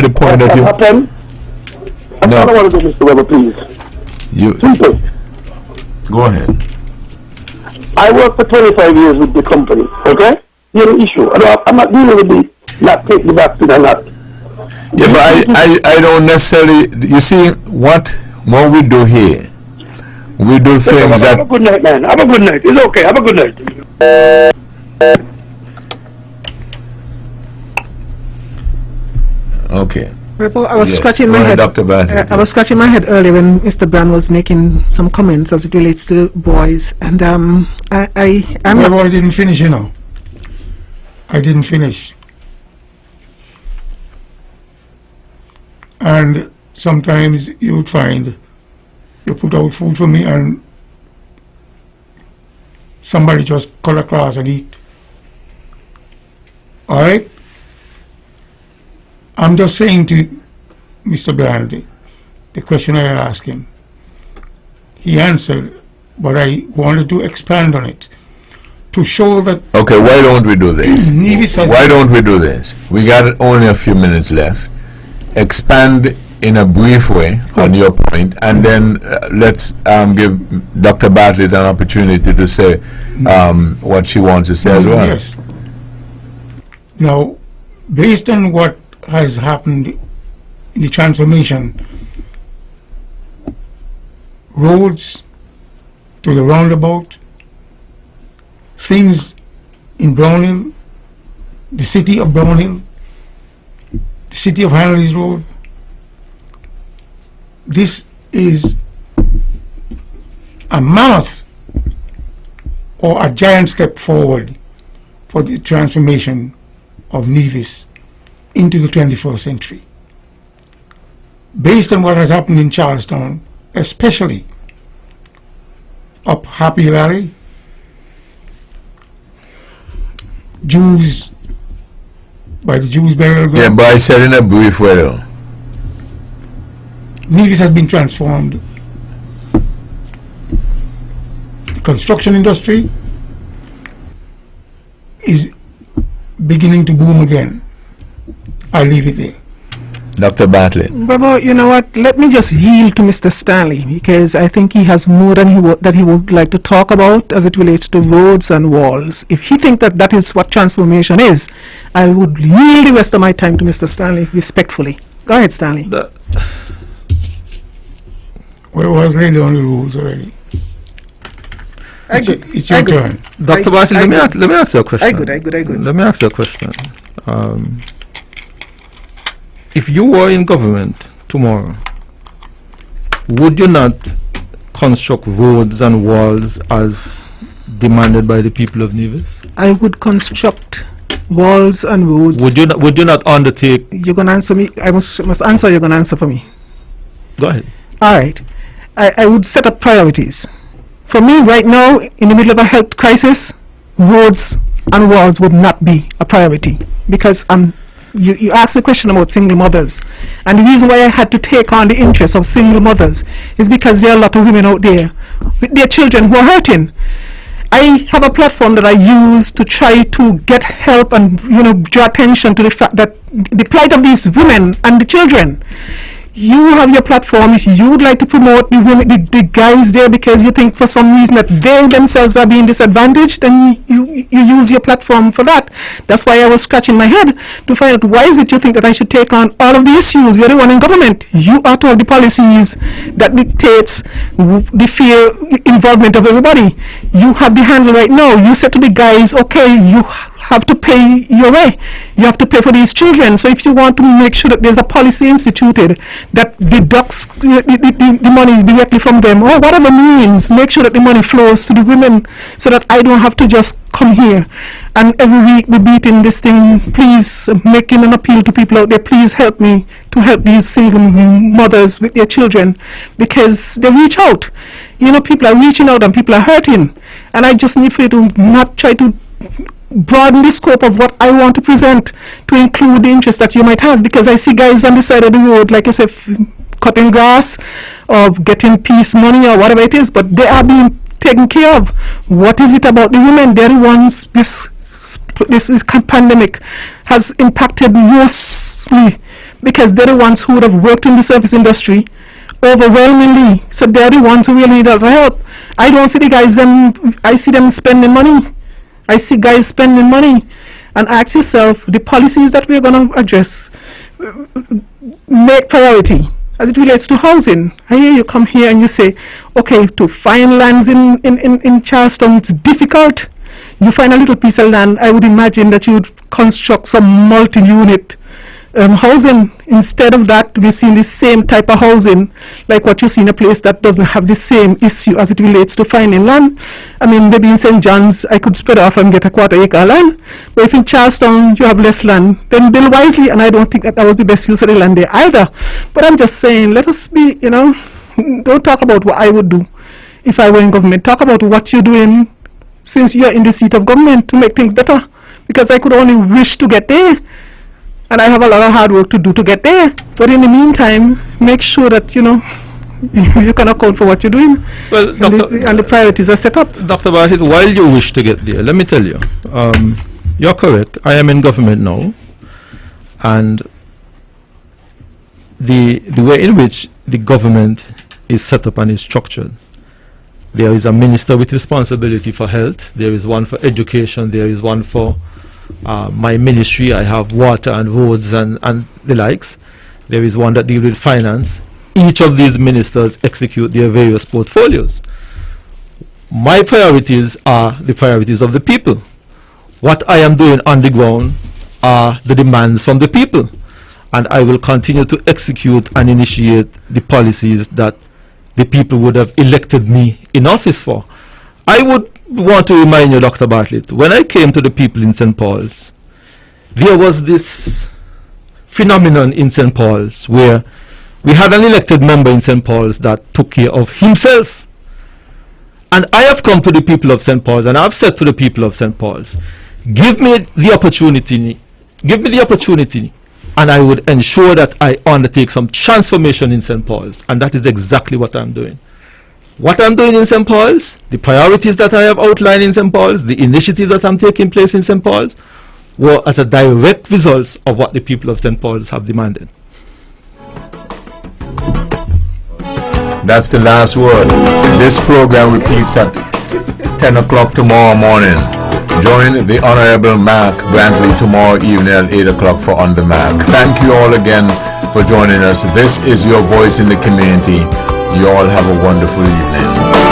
the point that you. I don't want to do, Mr. Webber, please. Simple. Go ahead. I worked for 25 years with the company. Okay, you have an issue. I'm not dealing with the not take the vaccine or not. Yeah, but I don't necessarily. You see what we do here. We do things that. Have a good night, man. Have a good night. It's okay. Have a good night. Okay. I was scratching my head. I was scratching my head earlier when Mr. Brand was making some comments as it relates to boys, and I didn't finish. I didn't finish. And sometimes you would find you put out food for me and somebody just cut across and eat. All right? I'm just saying to Mr. Brand, the question I asked him, he answered, but I wanted to expand on it to show that. Okay, why don't we do this? Nevis has Why don't we do this? We got only a few minutes left. Expand in a brief way on your point, and then let's give Dr. Bartlett an opportunity to say what she wants to say as well. Yes. Now, based on what has happened in the transformation, roads to the roundabout, things in Brownhill, the city of Brownhill, the city of Hanley's Road, this is a mammoth or a giant step forward for the transformation of Nevis into the 21st century. Based on what has happened in Charlestown, especially up Happy Valley, Jews, by the Jews burial ground. Yeah, but I said in a brief way though. Nevis has been transformed. The construction industry is beginning to boom again. I'll leave it there. Dr. Bartlett. Webbo, you know what? Let me just yield to Mr. Stanley, because I think he has more than he would like to talk about as it relates to roads and walls. If he thinks that that is what transformation is, I would yield the rest of my time to Mr. Stanley respectfully. Go ahead, Stanley. Well, was really on the rules already. It's your turn. Dr. Bartlett, let me ask you a question. I good. Let me ask you a question. If you were in government tomorrow, would you not construct roads and walls as demanded by the people of Nevis? I would construct walls and roads. Would you not undertake? You're gonna answer me. I must answer. You're gonna answer for me. Go ahead. All right. I would set up priorities. For me, right now, in the middle of a health crisis, roads and walls would not be a priority, because you asked the question about single mothers, and the reason why I had to take on the interest of single mothers is because there are a lot of women out there with their children who are hurting. I have a platform that I use to try to get help and draw attention to the fact that the plight of these women and the children. You have your platform. If you would like to promote the women, the guys there, because you think for some reason that they themselves are being disadvantaged, then you use your platform for that. That's why I was scratching my head to find out, why is it you think that I should take on all of the issues? You're the one in government. You ought to have the policies that dictates the fair involvement of everybody. You have the handle right now. You said to the guys, okay, you have to pay your way. You have to pay for these children. So if you want to make sure that there's a policy instituted that deducts the money directly from them, or whatever means, make sure that the money flows to the women, so that I don't have to just come here and every week be beating this thing. Please, making an appeal to people out there, please help me to help these single mothers with their children, because they reach out. People are reaching out and people are hurting, and I just need for you to not try to broaden the scope of what I want to present to include the interest that you might have, because I see guys on the side of the road, like I said, cutting grass or getting peace money or whatever it is, but they are being taken care of. What is it about the women? They're the ones this pandemic has impacted mostly, because they're the ones who would have worked in the service industry overwhelmingly, so they're the ones who really need our help. I don't see the guys, I see them spending money. I see guys spending money. And ask yourself, the policies that we're going to address, make priority as it relates to housing. I hear you come here and you say, okay, to find lands in Charleston, it's difficult. You find a little piece of land, I would imagine that you would construct some multi-unit housing. Instead of that, we're seeing the same type of housing like what you see in a place that doesn't have the same issue as it relates to finding land. I mean, maybe in St. John's I could spread off and get a quarter-acre land, but if in Charleston you have less land, then build wisely. And I don't think that was the best use of the land there either. But I'm just saying, let us be, don't talk about what I would do if I were in government. Talk about what you're doing since you're in the seat of government to make things better, because I could only wish to get there. And I have a lot of hard work to do to get there. But in the meantime, make sure that, you can account for what you're doing. Well, and the priorities are set up. Dr. Bartlett, while you wish to get there, let me tell you, you're correct. I am in government now, and the way in which the government is set up and is structured, there is a minister with responsibility for health, there is one for education, there is one for my ministry. I have water and roads and the likes. There is one that deals with finance. Each of these ministers execute their various portfolios. My priorities are the priorities of the people. What I am doing on the ground are the demands from the people. And I will continue to execute and initiate the policies that the people would have elected me in office for. I would want to remind you, Dr. Bartlett, when I came to the people in St. Paul's, there was this phenomenon in St. Paul's where we had an elected member in St. Paul's that took care of himself. And I have come to the people of St. Paul's and I've said to the people of St. Paul's, give me the opportunity, and I would ensure that I undertake some transformation in St. Paul's. And that is exactly what I'm doing. What I'm doing in St. Paul's, the priorities that I have outlined in St. Paul's, the initiatives that I'm taking place in St. Paul's, were as a direct result of what the people of St. Paul's have demanded. That's the last word. This program repeats at 10 o'clock tomorrow morning. Join the Honorable Mark Brantley tomorrow evening at 8 o'clock for On the Mark. Thank you all again for joining us. This is your voice in the community. You all have a wonderful evening.